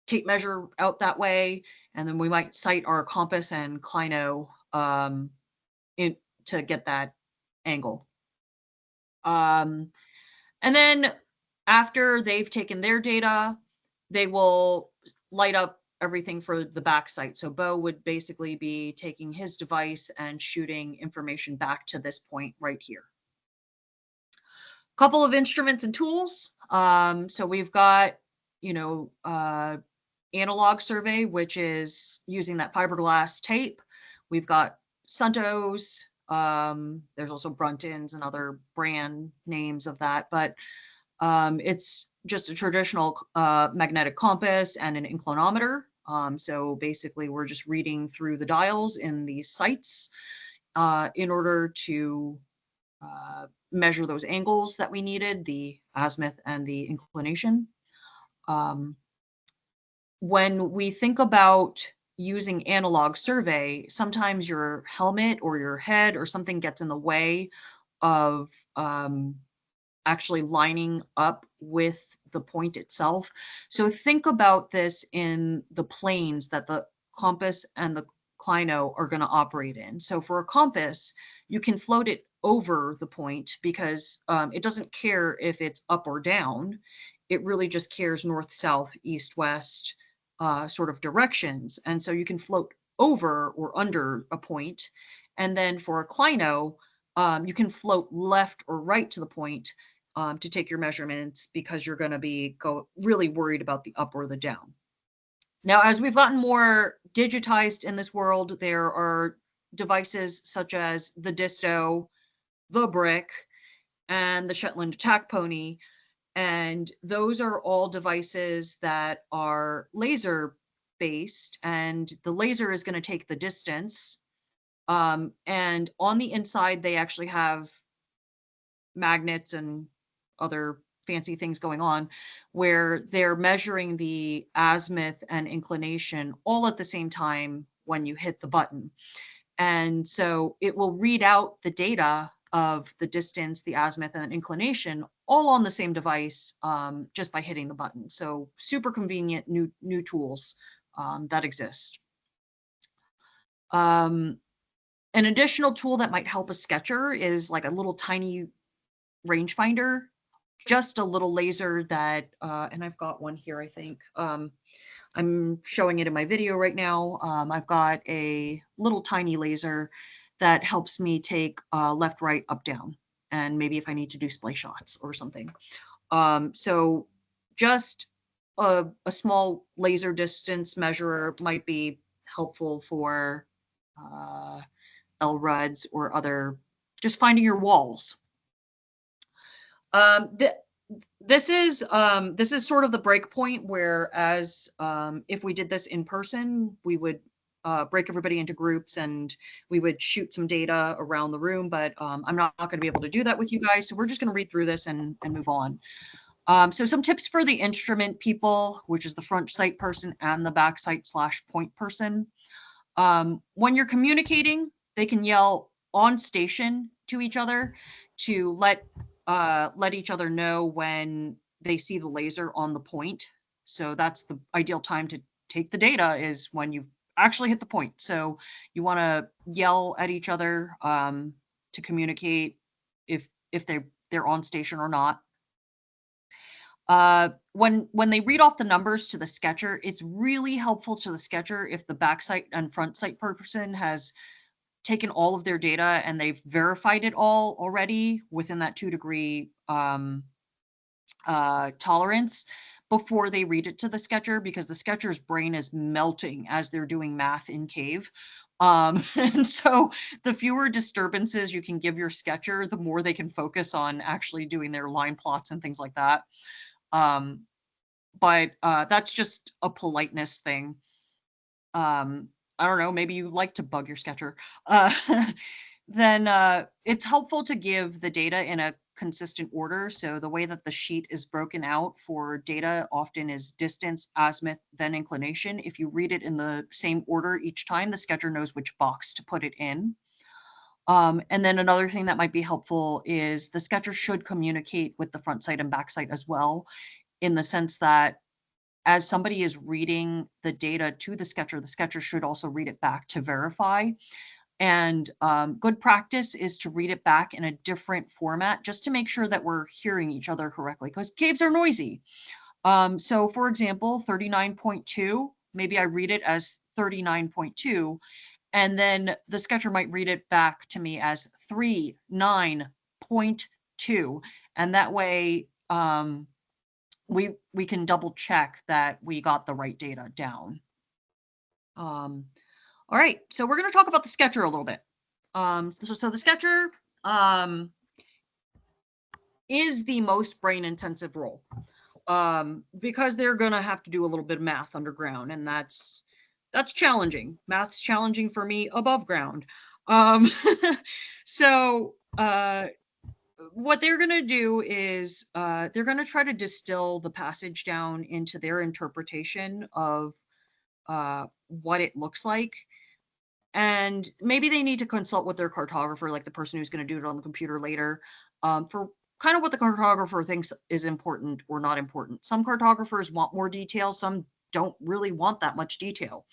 S1: tape measure out that way. And then we might sight our compass and Clino to get that angle. And then after they've taken their data, they will light up everything for the back sight. So Bo would basically be taking his device and shooting information back to this point right here. Couple of instruments and tools. So we've got, analog survey, which is using that fiberglass tape. We've got Suntos. There's also Bruntons and other brand names of that, but it's just a traditional magnetic compass and an inclinometer. So basically we're just reading through the dials in these sights in order to measure those angles that we needed, the azimuth and the inclination. When we think about using analog survey, sometimes your helmet or your head or something gets in the way of actually lining up with the point itself. So think about this in the planes that the compass and the Clino are going to operate in. So for a compass, you can float it over the point because it doesn't care if it's up or down. It really just cares north, south, east, west sort of directions. And so you can float over or under a point. And then for a Clino, you can float left or right to the point to take your measurements because you're going to be really worried about the up or the down. Now, as we've gotten more digitized in this world, there are devices such as the Disto, the Brick, and the Shetland Attack Pony. And those are all devices that are laser based, and the laser is going to take the distance. And on the inside, they actually have magnets and other fancy things going on where they're measuring the azimuth and inclination all at the same time when you hit the button. And so it will read out the data of the distance, the azimuth, and inclination all on the same device just by hitting the button. So super convenient new tools that exist. An additional tool that might help a sketcher is like a little tiny rangefinder, just a little laser that, and I've got one here, I think. I'm showing it in my video right now. I've got a little tiny laser that helps me take left, right, up, down, and maybe if I need to do splay shots or something. So just a small laser distance measurer might be helpful for LRUDs or other, just finding your walls. This is sort of the break point where if we did this in person, we would break everybody into groups and we would shoot some data around the room, but I'm not going to be able to do that with you guys. So we're just going to read through this and move on. So some tips for the instrument people, which is the front sight person and the back sight / point person. When you're communicating, they can yell on station to each other to let each other know when they see the laser on the point. So that's the ideal time to take the data, is when you've actually hit the point. So you want to yell at each other to communicate if they're on station or not. When they read off the numbers to the sketcher, it's really helpful to the sketcher if the back sight and front sight person has taken all of their data and they've verified it all already within that 2-degree tolerance before they read it to the sketcher, because the sketcher's brain is melting as they're doing math in Cave. And so the fewer disturbances you can give your sketcher, the more they can focus on actually doing their line plots and things like that. But that's just a politeness thing. I don't know, maybe you like to bug your sketcher. Then it's helpful to give the data in a consistent order. So the way that the sheet is broken out for data often is distance, azimuth, then inclination. If you read it in the same order each time, the sketcher knows which box to put it in. And then another thing that might be helpful is the sketcher should communicate with the front sight and back sight as well, in the sense that as somebody is reading the data to the sketcher should also read it back to verify. And good practice is to read it back in a different format just to make sure that we're hearing each other correctly, because caves are noisy. So for example, 39.2, maybe I read it as 39.2, and then the sketcher might read it back to me as 39.2. And that way, we can double check that we got the right data down. All right, so we're going to talk about the sketcher a little bit. So the sketcher is the most brain intensive role, because they're going to have to do a little bit of math underground, and that's challenging. Math's challenging for me above ground. So what they're going to do is they're going to try to distill the passage down into their interpretation of what it looks like. And maybe they need to consult with their cartographer, like the person who's going to do it on the computer later, for kind of what the cartographer thinks is important or not important. Some cartographers want more detail, some don't really want that much detail.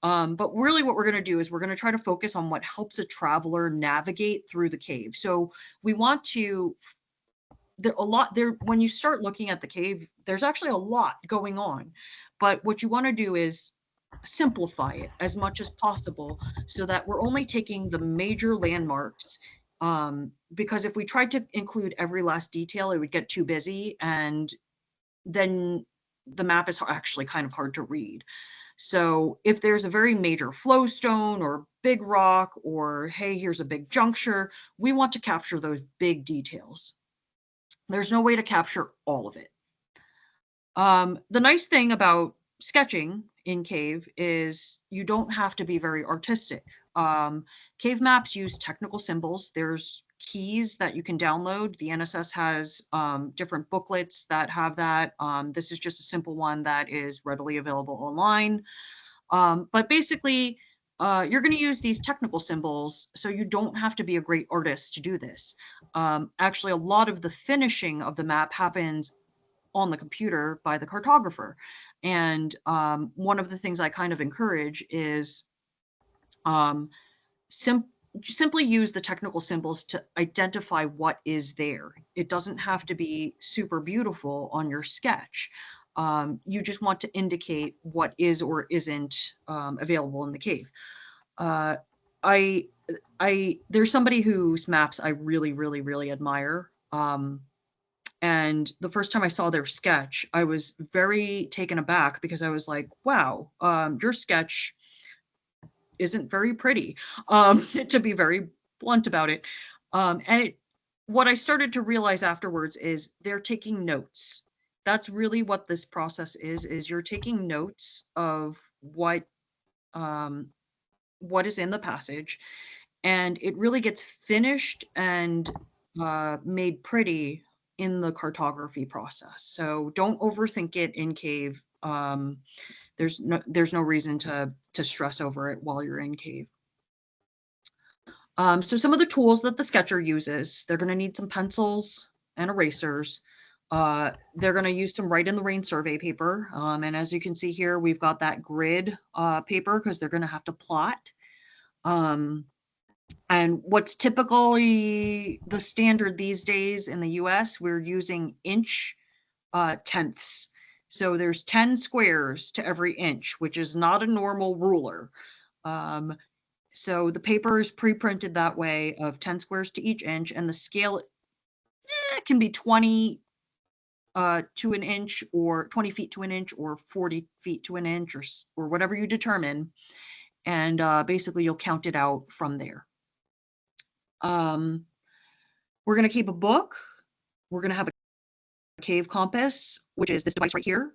S1: But really what we're going to do is we're going to try to focus on what helps a traveler navigate through the cave. So we want to, when you start looking at the cave, there's actually a lot going on. But what you want to do is simplify it as much as possible so that we're only taking the major landmarks. Because if we tried to include every last detail, it would get too busy, and then the map is actually kind of hard to read. So if there's a very major flowstone or big rock, or hey, here's a big juncture, we want to capture those big details. There's no way to capture all of it. The nice thing about sketching in Cave is you don't have to be very artistic. Cave maps use technical symbols. There's keys that you can download. The NSS has different booklets that have that. This is just a simple one that is readily available online. But basically, you're going to use these technical symbols, so you don't have to be a great artist to do this. Actually, a lot of the finishing of the map happens on the computer by the cartographer. And one of the things I kind of encourage is simply use the technical symbols to identify what is there. It doesn't have to be super beautiful on your sketch. You just want to indicate what is or isn't available in the cave. There's somebody whose maps I really, really, really admire. And the first time I saw their sketch, I was very taken aback, because I was like, wow, your sketch isn't very pretty, to be very blunt about it. And what I started to realize afterwards is they're taking notes. That's really what this process is you're taking notes of what is in the passage, and it really gets finished and made pretty in the cartography process. So don't overthink it in Cave. There's no reason to stress over it while you're in Cave. So some of the tools that the sketcher uses, they're going to need some pencils and erasers. They're going to use some Write in the Rain survey paper. And as you can see here, we've got that grid paper, because they're going to have to plot. And what's typically the standard these days in the US, we're using inch tenths. So there's 10 squares to every inch, which is not a normal ruler. So the paper is pre-printed that way of 10 squares to each inch, and the scale can be 20 to an inch, or 20 feet to an inch, or 40 feet to an inch, or whatever you determine. And basically you'll count it out from there. We're going to keep a book. We're going to have a cave compass, which is this device right here.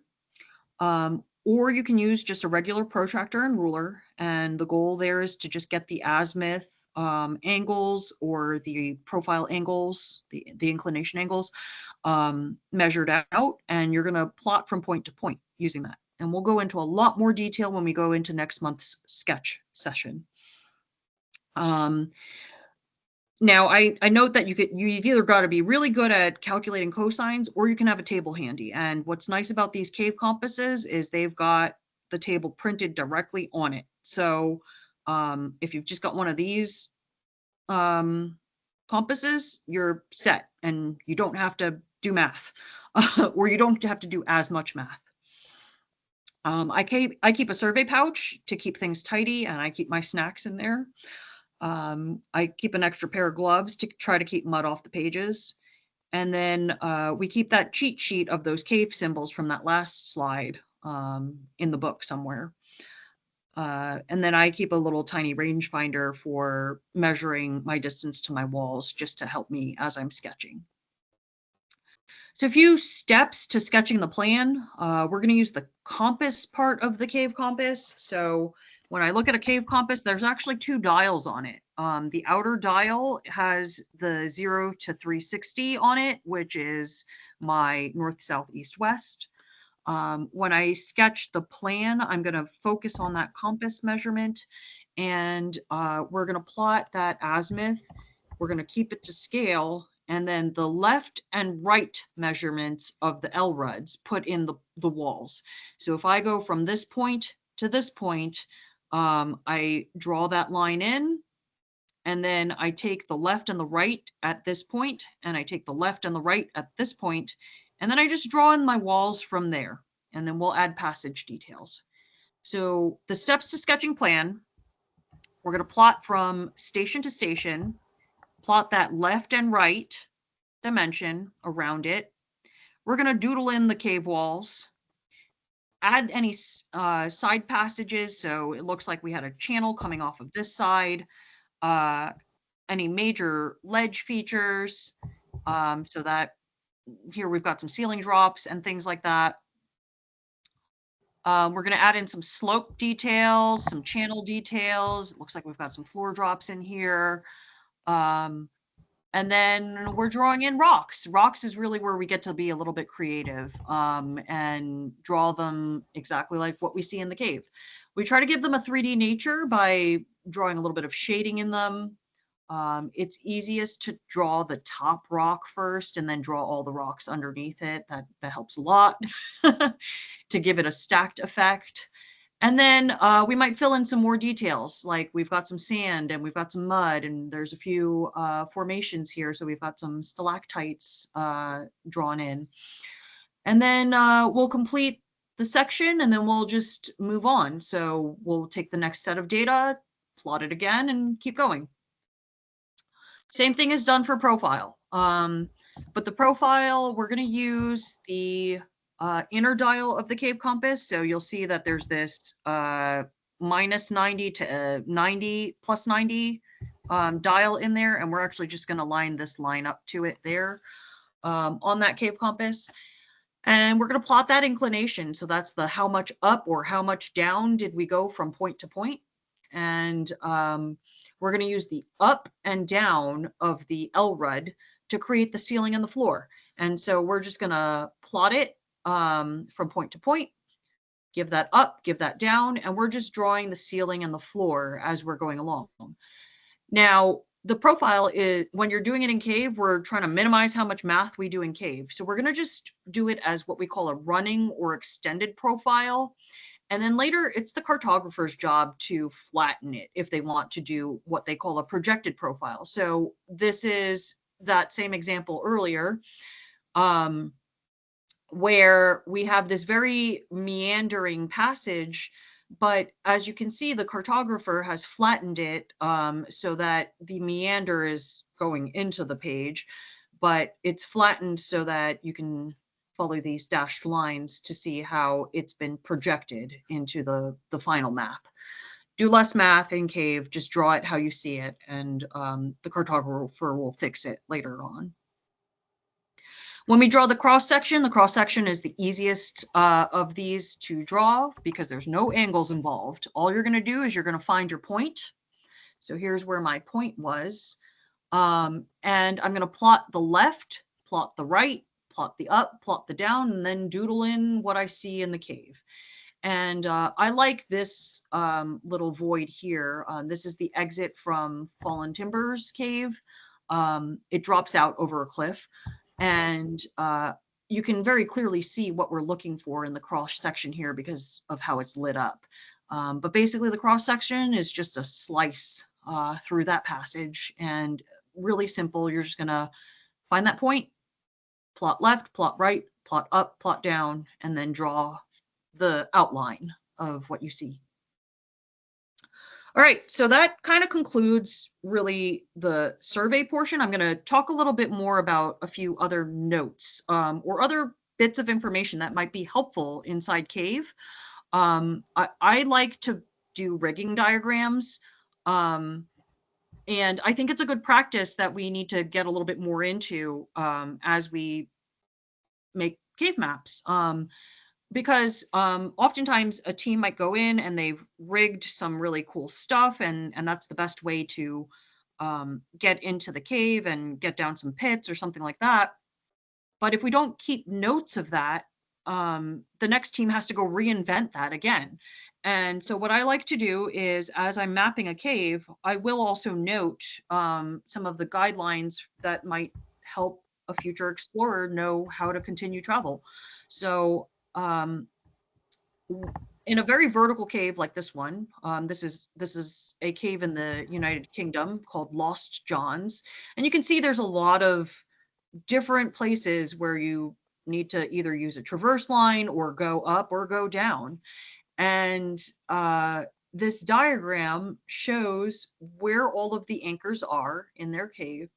S1: Or you can use just a regular protractor and ruler. And the goal there is to just get the azimuth angles, or the profile angles, the inclination angles, measured out. And you're going to plot from point to point using that. And we'll go into a lot more detail when we go into next month's sketch session. Now, I note that you've either got to be really good at calculating cosines, or you can have a table handy. And what's nice about these cave compasses is they've got the table printed directly on it. So if you've just got one of these compasses, you're set, and you don't have to do math, or you don't have to do as much math. I keep a survey pouch to keep things tidy, and I keep my snacks in there. I keep an extra pair of gloves to try to keep mud off the pages. And then we keep that cheat sheet of those cave symbols from that last slide in the book somewhere. And then I keep a little tiny rangefinder for measuring my distance to my walls, just to help me as I'm sketching. So a few steps to sketching the plan. We're going to use the compass part of the cave compass. So when I look at a cave compass, there's actually two dials on it. The outer dial has the 0 to 360 on it, which is my north, south, east, west. When I sketch the plan, I'm going to focus on that compass measurement, and we're going to plot that azimuth. We're going to keep it to scale, and then the left and right measurements of the LRUDs put in the walls. So if I go from this point to this point, I draw that line in, and then I take the left and the right at this point, and I take the left and the right at this point, and then I just draw in my walls from there, and then we'll add passage details. So the steps to sketching plan, we're going to plot from station to station, plot that left and right dimension around it. We're going to doodle in the cave walls, add any side passages, so it looks like we had a channel coming off of this side, any major ledge features, so that here we've got some ceiling drops and things like that. We're going to add in some slope details, some channel details. It looks like we've got some floor drops in here. And then we're drawing in rocks. Rocks is really where we get to be a little bit creative and draw them exactly like what we see in the cave. We try to give them a 3D nature by drawing a little bit of shading in them. It's easiest to draw the top rock first and then draw all the rocks underneath it. That helps a lot to give it a stacked effect. And then we might fill in some more details, like we've got some sand and we've got some mud, and there's a few formations here. So we've got some stalactites drawn in. And then we'll complete the section, and then we'll just move on. So we'll take the next set of data, plot it again, and keep going. Same thing is done for profile. But the profile, we're going to use the inner dial of the cave compass. So you'll see that there's this minus 90 to 90 plus 90 dial in there. And we're actually just going to line this line up to it there on that cave compass. And we're going to plot that inclination. So that's the how much up or how much down did we go from point to point. And we're going to use the up and down of the LRUD to create the ceiling and the floor. And so we're just going to plot it from point to point, give that up, give that down, and we're just drawing the ceiling and the floor as we're going along. Now, the profile is, when you're doing it in cave, we're trying to minimize how much math we do in cave. So we're going to just do it as what we call a running or extended profile. And then later, it's the cartographer's job to flatten it if they want to do what they call a projected profile. So this is that same example earlier, where we have this very meandering passage But as you can see, the cartographer has flattened it so that the meander is going into the page, but it's flattened so that you can follow these dashed lines to see how it's been projected into the final map. Do less math in Cave, just draw it how you see it, and the cartographer will fix it later on. When we draw the cross section is the easiest of these to draw because there's no angles involved. All you're going to do is you're going to find your point. So here's where my point was. And I'm going to plot the left, plot the right, plot the up, plot the down, and then doodle in what I see in the cave. And I like this little void here. This is the exit from Fallen Timbers Cave. It drops out over a cliff. And you can very clearly see what we're looking for in the cross section here because of how it's lit up. But basically the cross section is just a slice through that passage, and really simple. You're just gonna find that point, plot left, plot right, plot up, plot down, and then draw the outline of what you see. All right, so that kind of concludes really the survey portion. I'm going to talk a little bit more about a few other notes or other bits of information that might be helpful inside Cave. I like to do rigging diagrams, and I think it's a good practice that we need to get a little bit more into as we make cave maps. Because oftentimes a team might go in and they've rigged some really cool stuff, and that's the best way to get into the cave and get down some pits or something like that. But if we don't keep notes of that, the next team has to go reinvent that again. And so what I like to do is, as I'm mapping a cave, I will also note some of the guidelines that might help a future explorer know how to continue travel. So in a very vertical cave like this one, this is a cave in the United Kingdom called Lost Johns, and you can see there's a lot of different places where you need to either use a traverse line or go up or go down. And this diagram shows where all of the anchors are in their cave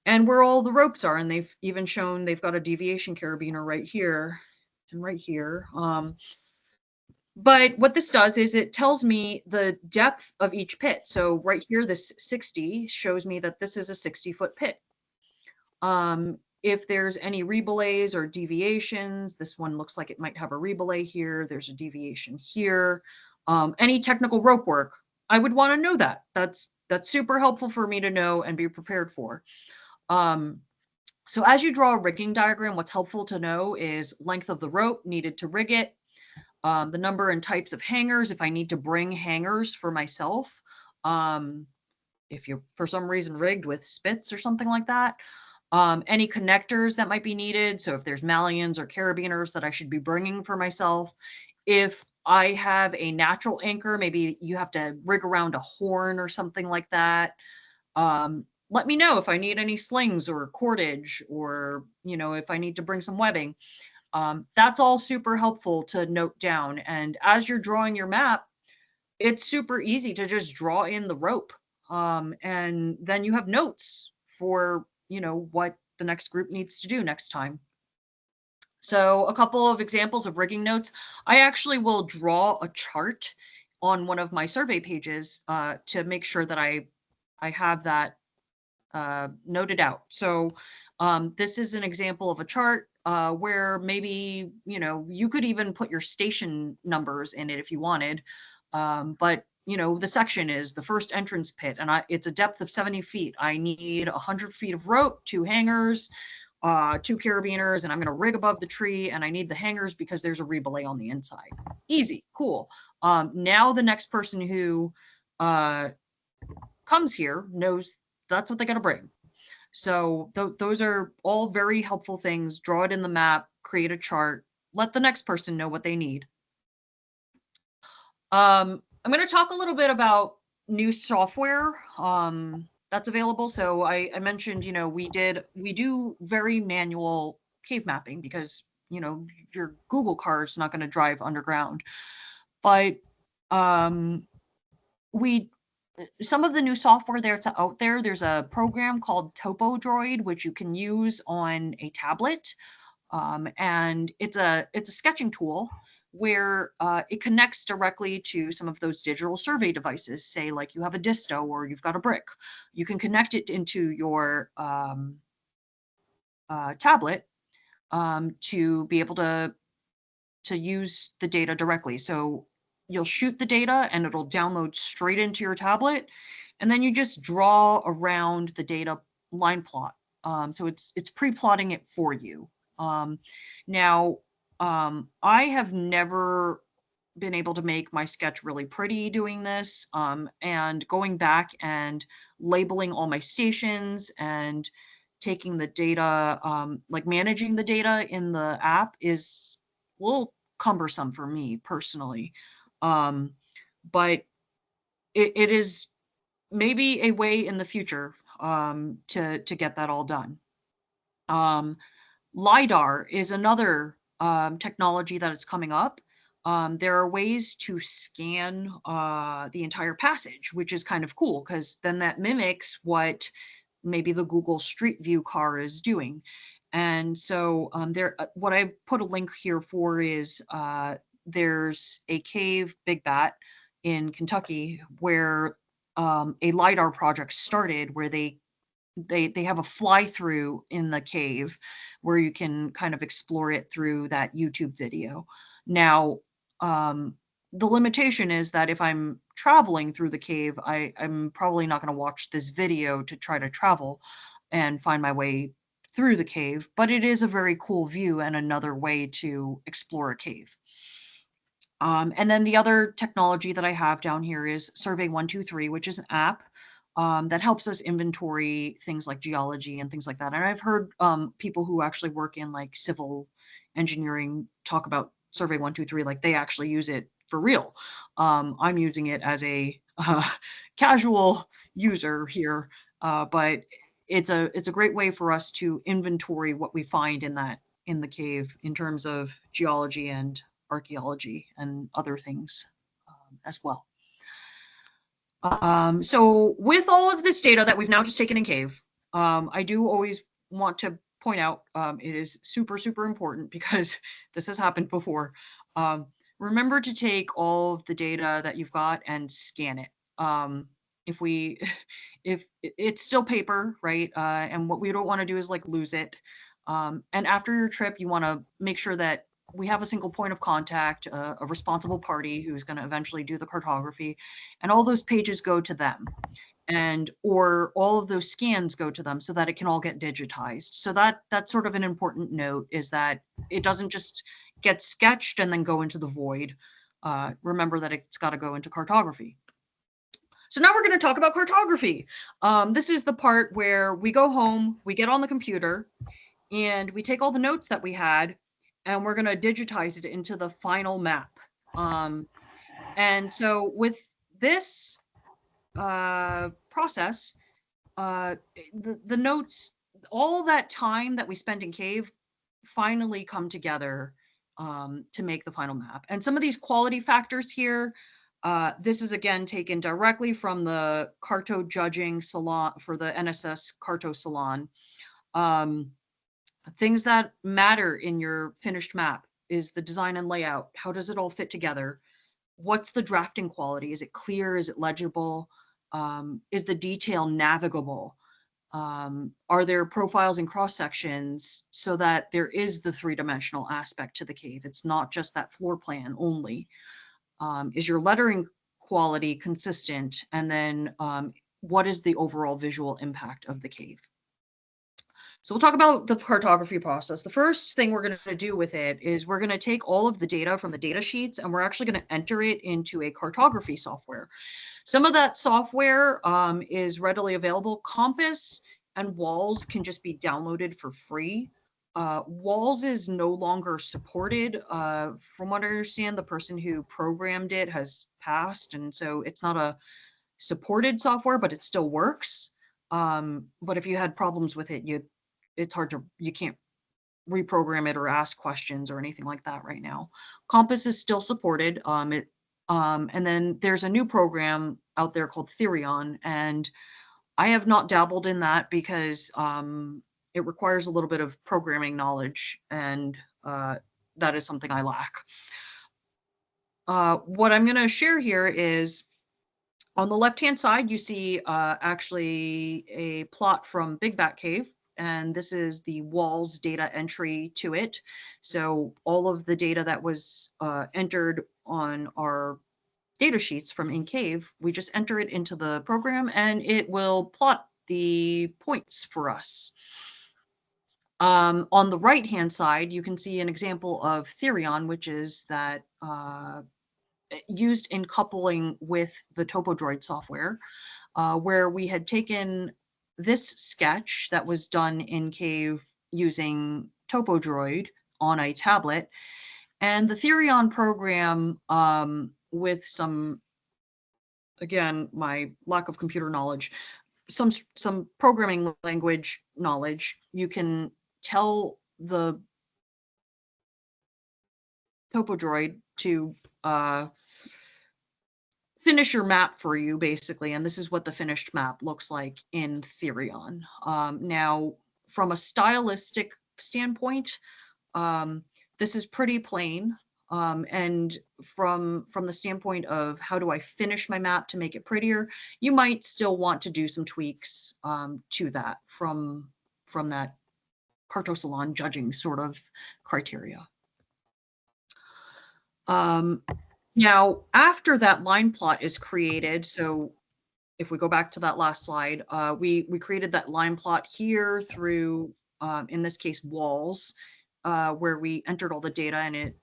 S1: and where all the ropes are. And they've even shown they've got a deviation carabiner right here and right here. But what this does is it tells me the depth of each pit. So right here, this 60 shows me that this is a 60-foot pit. If there's any rebelays or deviations, this one looks like it might have a rebelay here. There's a deviation here. Any technical rope work, I would want to know that. That's super helpful for me to know and be prepared for. So as you draw a rigging diagram, what's helpful to know is length of the rope needed to rig it, the number and types of hangers, if I need to bring hangers for myself, if you're for some reason rigged with spits or something like that, any connectors that might be needed. So if there's malleons or carabiners that I should be bringing for myself. If I have a natural anchor, maybe you have to rig around a horn or something like that. Let me know if I need any slings or cordage, or, you know, if I need to bring some webbing. That's all super helpful to note down. And as you're drawing your map, it's super easy to just draw in the rope. And then you have notes for, you know, what the next group needs to do next time. So a couple of examples of rigging notes. I actually will draw a chart on one of my survey pages to make sure that I have that noted out. So this is an example of a chart where maybe, you know, you could even put your station numbers in it if you wanted. But, you know, the section is the first entrance pit, and it's a depth of 70 feet. I need 100 feet of rope, 2 hangers, 2 carabiners, and I'm going to rig above the tree, and I need the hangers because there's a rebelay on the inside. Easy, cool. Now the next person who comes here knows that's what they got to bring. So those are all very helpful things. Draw it in the map, create a chart, let the next person know what they need. I'm going to talk a little bit about new software that's available. So I mentioned, you know, we do very manual cave mapping because, you know, your Google car is not going to drive underground. but we some of the new software that's out there, there's a program called TopoDroid, which you can use on a tablet. And it's a sketching tool where it connects directly to some of those digital survey devices. Say like you have a disto or you've got a brick, you can connect it into your tablet to be able to use the data directly. So you'll shoot the data and it'll download straight into your tablet, and then you just draw around the data line plot. So it's pre-plotting it for you. Now, I have never been able to make my sketch really pretty doing this, and going back and labeling all my stations and taking the data, like managing the data in the app is a little cumbersome for me personally. Um, but it is maybe a way in the future to get that all done. LiDAR is another technology that is coming up. There are ways to scan the entire passage, which is kind of cool because then that mimics what maybe the Google Street View car is doing. And so what I put a link here for is there's a cave, Big Bat, in Kentucky where a LiDAR project started where they have a fly through in the cave where you can kind of explore it through that YouTube video. Now, the limitation is that if I'm traveling through the cave, I'm probably not going to watch this video to try to travel and find my way through the cave, but it is a very cool view and another way to explore a cave. And then the other technology that I have down here is Survey123, which is an app that helps us inventory things like geology and things like that. And I've heard people who actually work in like civil engineering talk about Survey123, like they actually use it for real. I'm using it as a casual user here, but it's a great way for us to inventory what we find in the cave in terms of geology and archaeology and other things as well. So with all of this data that we've now just taken in cave, I do always want to point out it is super, super important because this has happened before. Remember to take all of the data that you've got and scan it. If it's still paper, right? And what we don't want to do is like lose it. And after your trip, you want to make sure that we have a single point of contact, a responsible party who's going to eventually do the cartography, and all those pages go to them, and or all of those scans go to them so that it can all get digitized. So that's sort of an important note, is that it doesn't just get sketched and then go into the void. Remember that it's got to go into cartography. So now we're going to talk about cartography. This is the part where we go home, we get on the computer, and we take all the notes that we had, and we're going to digitize it into the final map. And so with this process, the notes, all that time that we spent in cave finally come together to make the final map. And some of these quality factors here, this is again taken directly from the Carto Judging Salon for the NSS Carto Salon. Things that matter in your finished map is the design and layout. How does it all fit together? What's the drafting quality? Is it clear? Is it legible? Is the detail navigable? Are there profiles and cross sections so that there is the three-dimensional aspect to the cave? It's not just that floor plan only. Is your lettering quality consistent? And then what is the overall visual impact of the cave? So we'll talk about the cartography process. The first thing we're going to do with it is we're going to take all of the data from the data sheets and we're actually going to enter it into a cartography software. Some of that software is readily available. Compass and Walls can just be downloaded for free. Walls is no longer supported. From what I understand, the person who programmed it has passed, and so it's not a supported software, but it still works. But if you had problems with it, it's hard to, you can't reprogram it or ask questions or anything like that right now. Compass is still supported. And then there's a new program out there called Therion, and I have not dabbled in that because it requires a little bit of programming knowledge, and that is something I lack. What I'm going to share here is on the left-hand side, you see actually a plot from Big Bat Cave, and this is the WALS data entry to it. So all of the data that was entered on our data sheets from InCave, we just enter it into the program and it will plot the points for us. On the right-hand side, you can see an example of Therion, which is that used in coupling with the TopoDroid software, where we had taken this sketch that was done in Cave using TopoDroid on a tablet, and the Therion program with some, again, my lack of computer knowledge, some programming language knowledge, you can tell the TopoDroid to finish your map for you, basically, and this is what the finished map looks like in Therion. Now, from a stylistic standpoint, this is pretty plain, and from the standpoint of how do I finish my map to make it prettier, you might still want to do some tweaks to that from that Cartosalon judging sort of criteria. Now, after that line plot is created, so if we go back to that last slide, we created that line plot here through, in this case, WALS, where we entered all the data and it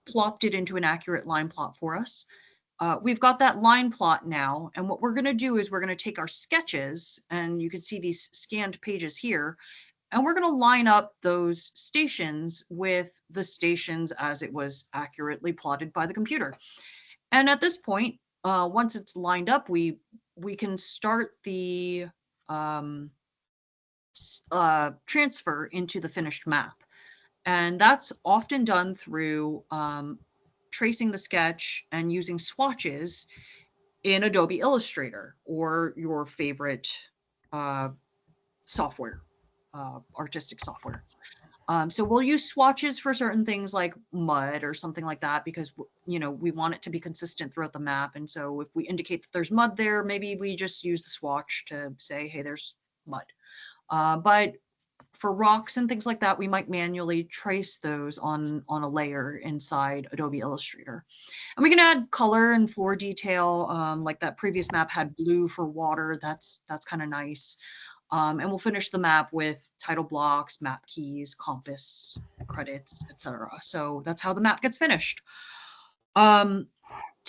S1: plopped it into an accurate line plot for us. We've got that line plot now, and what we're going to do is we're going to take our sketches, and you can see these scanned pages here, and we're going to line up those stations with the stations as it was accurately plotted by the computer. And at this point, once it's lined up, we can start the transfer into the finished map. And that's often done through tracing the sketch and using swatches in Adobe Illustrator or your favorite software, artistic software. So we'll use swatches for certain things like mud or something like that, because, you know, we want it to be consistent throughout the map. And so if we indicate that there's mud there, maybe we just use the swatch to say, hey, there's mud. But for rocks and things like that, we might manually trace those on a layer inside Adobe Illustrator. And we can add color and floor detail, like that previous map had blue for water. That's kind of nice. And we'll finish the map with title blocks, map keys, compass, credits, etc. So that's how the map gets finished. To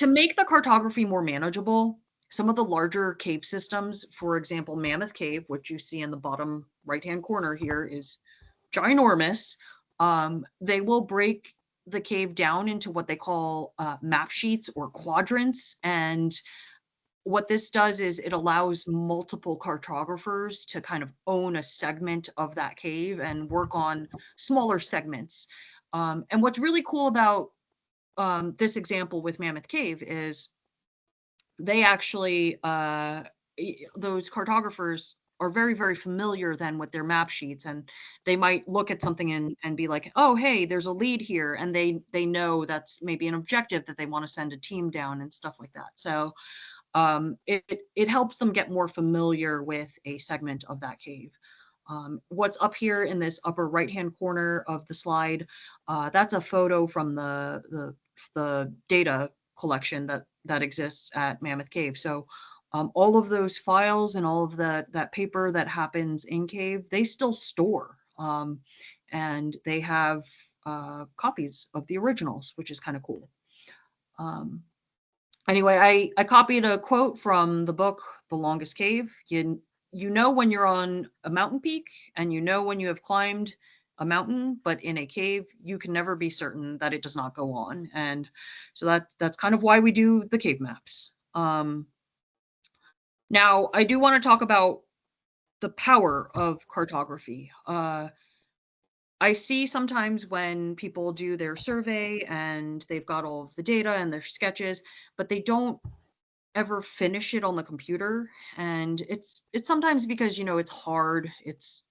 S1: make the cartography more manageable, some of the larger cave systems, for example, Mammoth Cave, which you see in the bottom right-hand corner here, is ginormous. They will break the cave down into what they call map sheets or quadrants. And what this does is it allows multiple cartographers to kind of own a segment of that cave and work on smaller segments. And what's really cool about this example with Mammoth Cave is they actually, those cartographers are very, very familiar then with their map sheets, and they might look at something and be like, oh, hey, there's a lead here. And they know that's maybe an objective that they want to send a team down and stuff like that. So it helps them get more familiar with a segment of that cave. What's up here in this upper right-hand corner of the slide, that's a photo from the data collection that exists at Mammoth Cave. So all of those files and all of that paper that happens in Cave, they still store, and they have copies of the originals, which is kind of cool. Anyway, I copied a quote from the book, The Longest Cave. You know when you're on a mountain peak, and you know when you have climbed a mountain, but in a cave, you can never be certain that it does not go on. And so that's kind of why we do the cave maps. Now, I do want to talk about the power of cartography. I see sometimes when people do their survey and they've got all of the data and their sketches, but they don't ever finish it on the computer. And it's sometimes because, it's hard, it's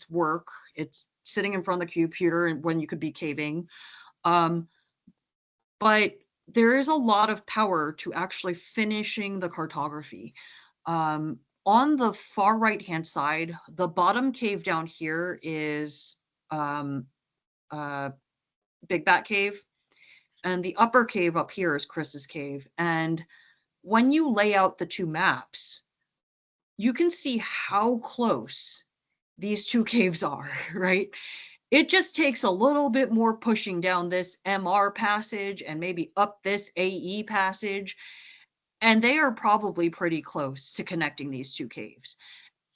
S1: work, it's sitting in front of the computer and when you could be caving. Um, but there is a lot of power to actually finishing the cartography. On the far right-hand side, the bottom cave down here is um, uh, Big Bat Cave, and the upper cave up here is Chris's Cave. And when you lay out the two maps, you can see how close these two caves are, right? It just takes a little bit more pushing down this MR passage and maybe up this AE passage, and they are probably pretty close to connecting these two caves.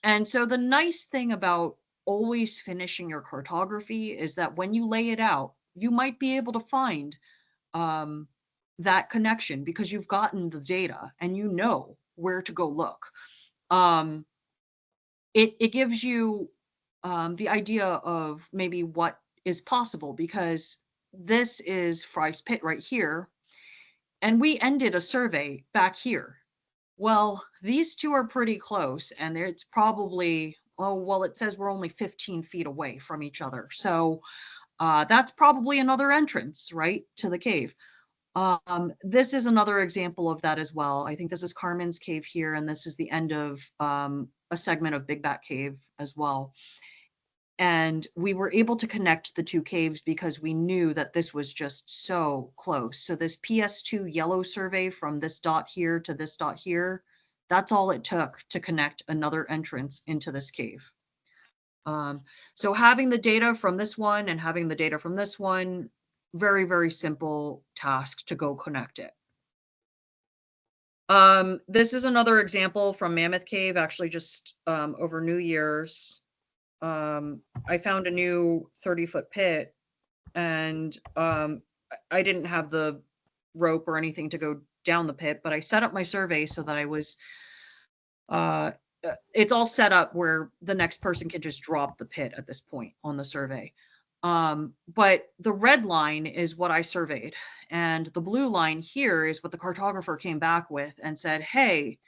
S1: And so the nice thing about always finishing your cartography is that when you lay it out, you might be able to find um, that connection because you've gotten the data and you know where to go look. Um, it gives you the idea of maybe what is possible because this is Fry's Pit right here, and we ended a survey back here. Well, these two are pretty close, and it's probably, oh, well, it says we're only 15 feet away from each other. So that's probably another entrance, right, to the cave. This is another example of that as well. I think this is Carmen's Cave here, and this is the end of a segment of Big Bat Cave as well. And we were able to connect the two caves because we knew that this was just so close. So this PS2 yellow survey from this dot here to this dot here, that's all it took to connect another entrance into this cave. So having the data from this one and having the data from this one, very, very simple task to go connect it. This is another example from Mammoth Cave, actually just over New Year's. I found a new 30-foot pit, and I didn't have the rope or anything to go down the pit, but I set up my survey so that I was it's all set up where the next person can just drop the pit at this point on the survey. But the red line is what I surveyed, and the blue line here is what the cartographer came back with and said, hey,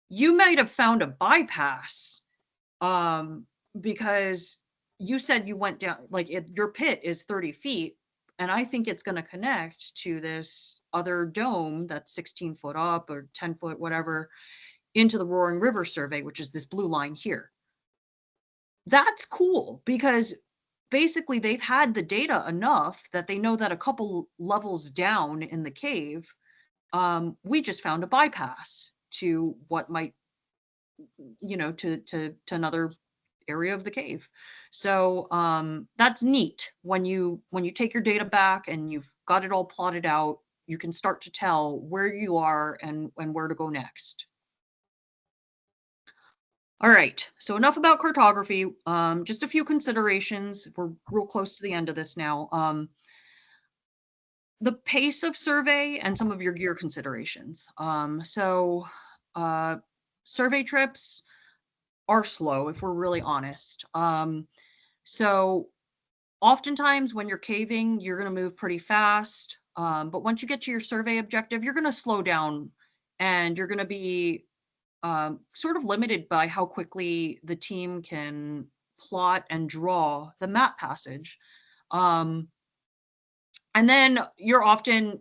S1: you might have found a bypass because you said you went down, like your pit is 30 feet, and I think it's going to connect to this other dome that's 16 foot up or 10 foot, whatever, into the Roaring River survey, which is this blue line here. That's cool because basically they've had the data enough that they know that a couple levels down in the cave, we just found a bypass to what might, to another area of the cave. So that's neat. When you take your data back and you've got it all plotted out, you can start to tell where you are and where to go next. All right, so enough about cartography. Just a few considerations. We're real close to the end of this now. The pace of survey and some of your gear considerations. Survey trips are slow, if we're really honest. So oftentimes when you're caving, you're going to move pretty fast. But once you get to your survey objective, you're going to slow down and you're going to be sort of limited by how quickly the team can plot and draw the map passage. And then you're often,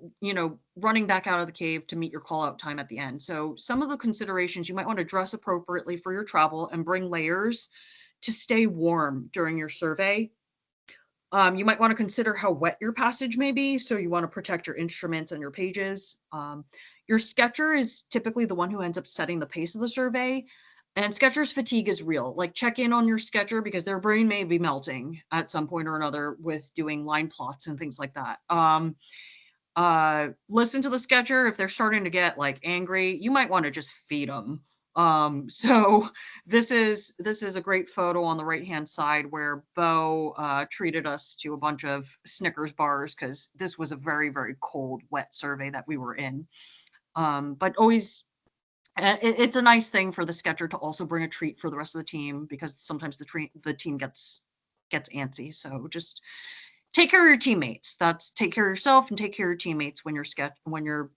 S1: running back out of the cave to meet your call out time at the end. So some of the considerations, you might want to dress appropriately for your travel and bring layers to stay warm during your survey. You might want to consider how wet your passage may be. So you want to protect your instruments and your pages. Your sketcher is typically the one who ends up setting the pace of the survey. And sketchers fatigue is real. Like check in on your sketcher because their brain may be melting at some point or another with doing line plots and things like that. Listen to the sketcher. If they're starting to get like angry, you might want to just feed them. So this is a great photo on the right hand side where Bo treated us to a bunch of Snickers bars because this was a very, very cold, wet survey that we were in. But always, it's a nice thing for the sketcher to also bring a treat for the rest of the team because sometimes the team gets gets antsy. So just take care of your teammates. That's take care of yourself and take care of your teammates when you're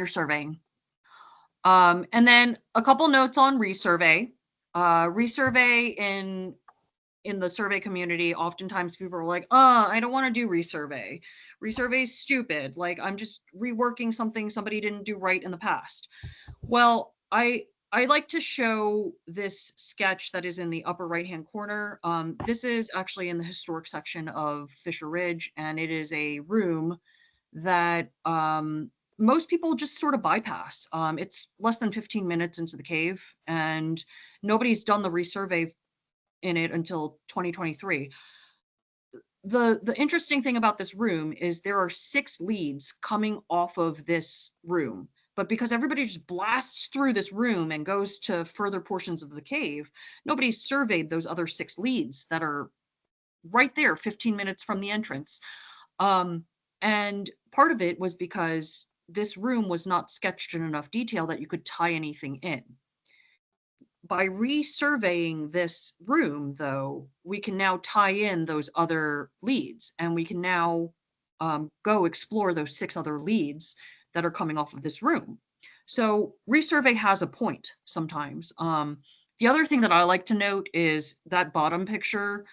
S1: surveying. And then a couple notes on resurvey. Resurvey in the survey community, oftentimes people are like, I don't want to do resurvey. Resurvey is stupid. Like, I'm just reworking something somebody didn't do right in the past. Well, I like to show this sketch that is in the upper right-hand corner. This is actually in the historic section of Fisher Ridge, and it is a room that most people just sort of bypass. It's less than 15 minutes into the cave, and nobody's done the resurvey in it until 2023. The interesting thing about this room is there are 6 leads coming off of this room. But because everybody just blasts through this room and goes to further portions of the cave, nobody surveyed those other 6 leads that are right there, 15 minutes from the entrance. And part of it was because this room was not sketched in enough detail that you could tie anything in. By resurveying this room, though, we can now tie in those other leads, and we can now go explore those 6 other leads that are coming off of this room. So resurvey has a point sometimes. The other thing that I like to note is that bottom picture.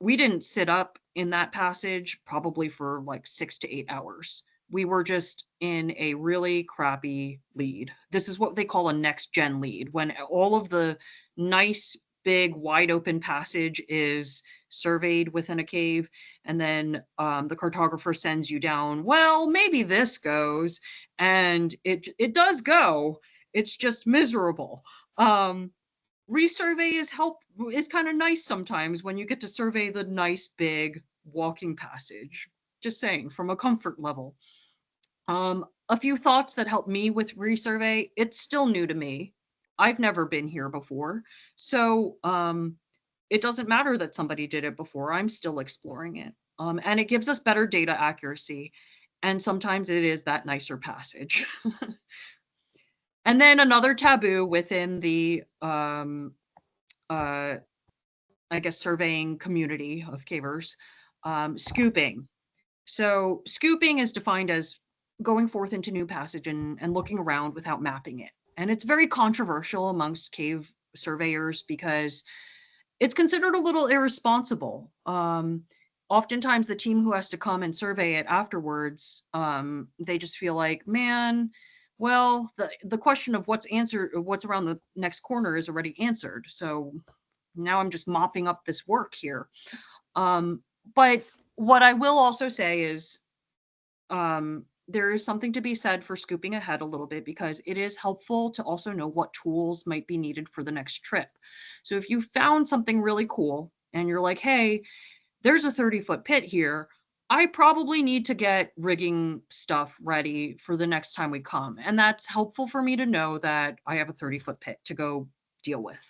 S1: We didn't sit up in that passage probably for like 6 to 8 hours. We were just in a really crappy lead. This is what they call a next gen lead, when all of the nice, big, wide open passage is surveyed within a cave. And then the cartographer sends you down, well, maybe this goes. And it does go. It's just miserable. Resurvey is kind of nice sometimes when you get to survey the nice, big walking passage. Just saying, from a comfort level. A few thoughts that help me with resurvey. It's still new to me. I've never been here before. So it doesn't matter that somebody did it before. I'm still exploring it. And it gives us better data accuracy. And sometimes it is that nicer passage. And then another taboo within the, I guess, surveying community of cavers, scooping. So scooping is defined as going forth into new passage and looking around without mapping it. And it's very controversial amongst cave surveyors because it's considered a little irresponsible. Oftentimes the team who has to come and survey it afterwards, they just feel like, man, well, the question of what's around the next corner is already answered. So now I'm just mopping up this work here. But what I will also say is, there is something to be said for scooping ahead a little bit, because it is helpful to also know what tools might be needed for the next trip. So if you found something really cool and you're like, hey, there's a 30-foot pit here, I probably need to get rigging stuff ready for the next time we come. And that's helpful for me to know that I have a 30-foot pit to go deal with.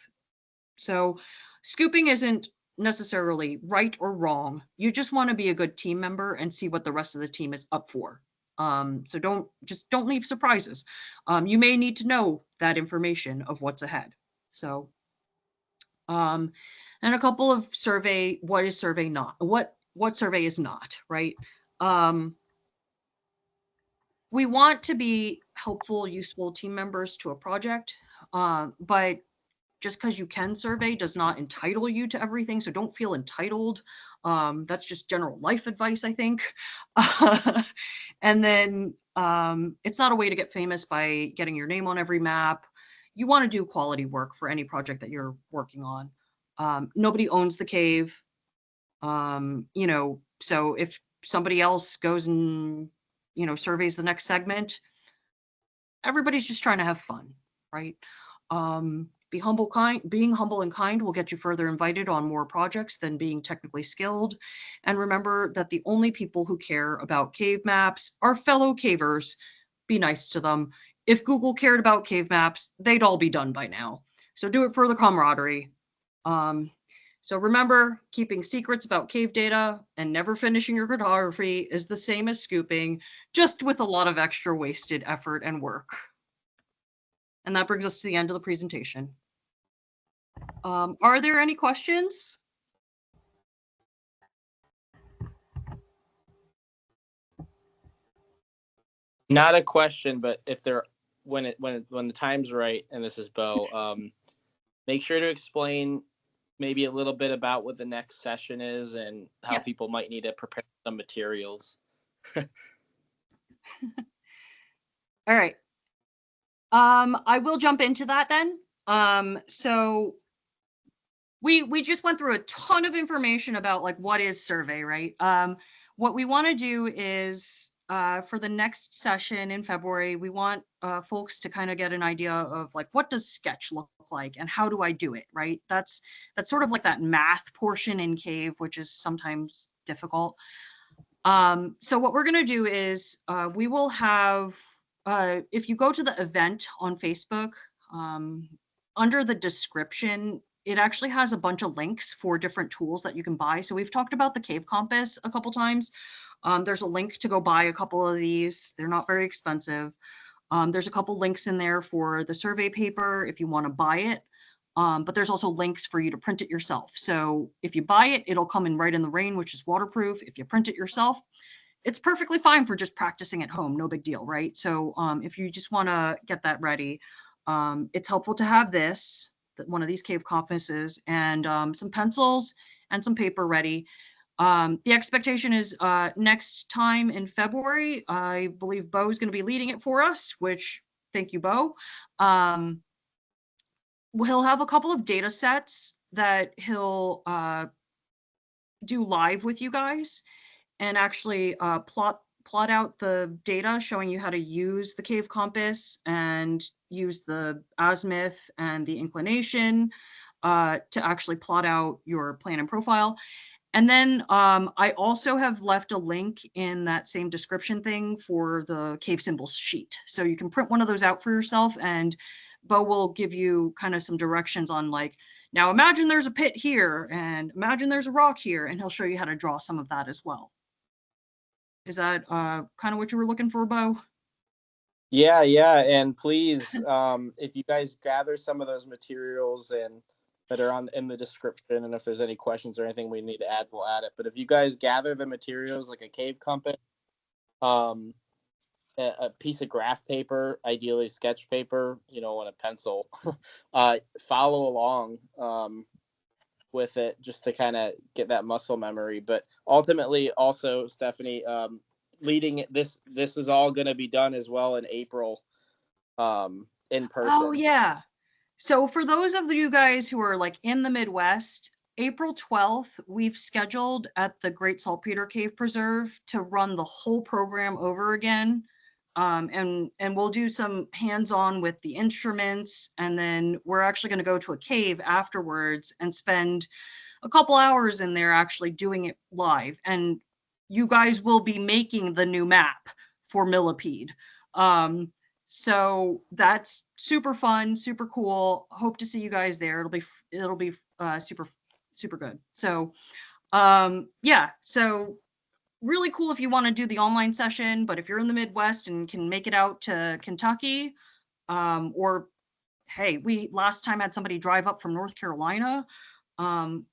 S1: So scooping isn't necessarily right or wrong. You just want to be a good team member and see what the rest of the team is up for. So don't leave surprises. You may need to know that information of what's ahead. So, and a couple of survey, what is survey not, what survey is not, right? We want to be helpful, useful team members to a project, but just because you can survey does not entitle you to everything. So don't feel entitled. That's just general life advice, I think. And then it's not a way to get famous by getting your name on every map. You want to do quality work for any project that you're working on. Nobody owns the cave. So if somebody else goes and, surveys the next segment, everybody's just trying to have fun, right? Being humble and kind will get you further invited on more projects than being technically skilled. And remember that the only people who care about cave maps are fellow cavers. Be nice to them. If Google cared about cave maps, they'd all be done by now. So do it for the camaraderie. So remember, keeping secrets about cave data and never finishing your cartography is the same as scooping, just with a lot of extra wasted effort and work. And that brings us to the end of the presentation. Are there any questions?
S2: Not a question, but if they're when the time's right, and this is Bo, make sure to explain maybe a little bit about what the next session is and how people might need to prepare some materials.
S1: All right. I will jump into that then. So we just went through a ton of information about like what is survey, right? What we want to do is for the next session in February, we want folks to kind of get an idea of like what does sketch look like and how do I do it, right? That's sort of like that math portion in CAVE, which is sometimes difficult. So what we're going to do is we will have, if you go to the event on Facebook, under the description, it actually has a bunch of links for different tools that you can buy. So we've talked about the Cave Compass a couple times. There's a link to go buy a couple of these. They're not very expensive. There's a couple links in there for the survey paper if you want to buy it. But there's also links for you to print it yourself. So if you buy it, it'll come in Write in the Rain, which is waterproof. If you print it yourself, it's perfectly fine for just practicing at home. No big deal, right? So if you just want to get that ready, it's helpful to have this, one of these Cave Compasses, and some pencils and some paper ready. The expectation is next time in February, I believe Bo is going to be leading it for us, which thank you, Bo. He'll have a couple of data sets that he'll do live with you guys and actually plot out the data showing you how to use the Cave Compass and use the azimuth and the inclination to actually plot out your plan and profile. And then I also have left a link in that same description thing for the Cave Symbols sheet. So you can print one of those out for yourself, and Bo will give you kind of some directions on like, now imagine there's a pit here and imagine there's a rock here, and he'll show you how to draw some of that as well. Is that kind of what you were looking for, Bo?
S2: Yeah. And please, if you guys gather some of those materials and that are in the description, and if there's any questions or anything we need to add, we'll add it. But if you guys gather the materials like a cave compass, a piece of graph paper, ideally sketch paper, and a pencil, follow along with it just to kind of get that muscle memory. But ultimately, also, Stephanie, leading it, this is all going to be done as well in April, in person.
S1: Oh yeah. So for those of you guys who are like in the Midwest, April 12th, we've scheduled at the Great Saltpeter Cave Preserve to run the whole program over again. And we'll do some hands-on with the instruments, and then we're actually going to go to a cave afterwards and spend a couple hours in there actually doing it live. And you guys will be making the new map for Millipede. So that's super fun, super cool. Hope to see you guys there. It'll be super good. So yeah, so really cool if you want to do the online session, but if you're in the Midwest and can make it out to Kentucky, or hey, we last time had somebody drive up from North Carolina, come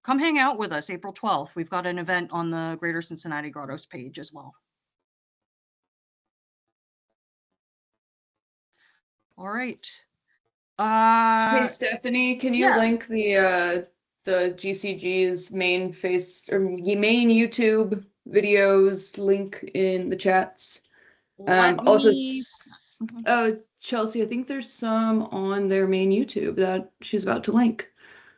S1: hang out with us April 12th. We've got an event on the Greater Cincinnati Grottos page as well. All right.
S3: Hey Stephanie, can you link the GCG's main main YouTube videos link in the chats? Also, Chelsea, I think there's some on their main YouTube that she's about to link.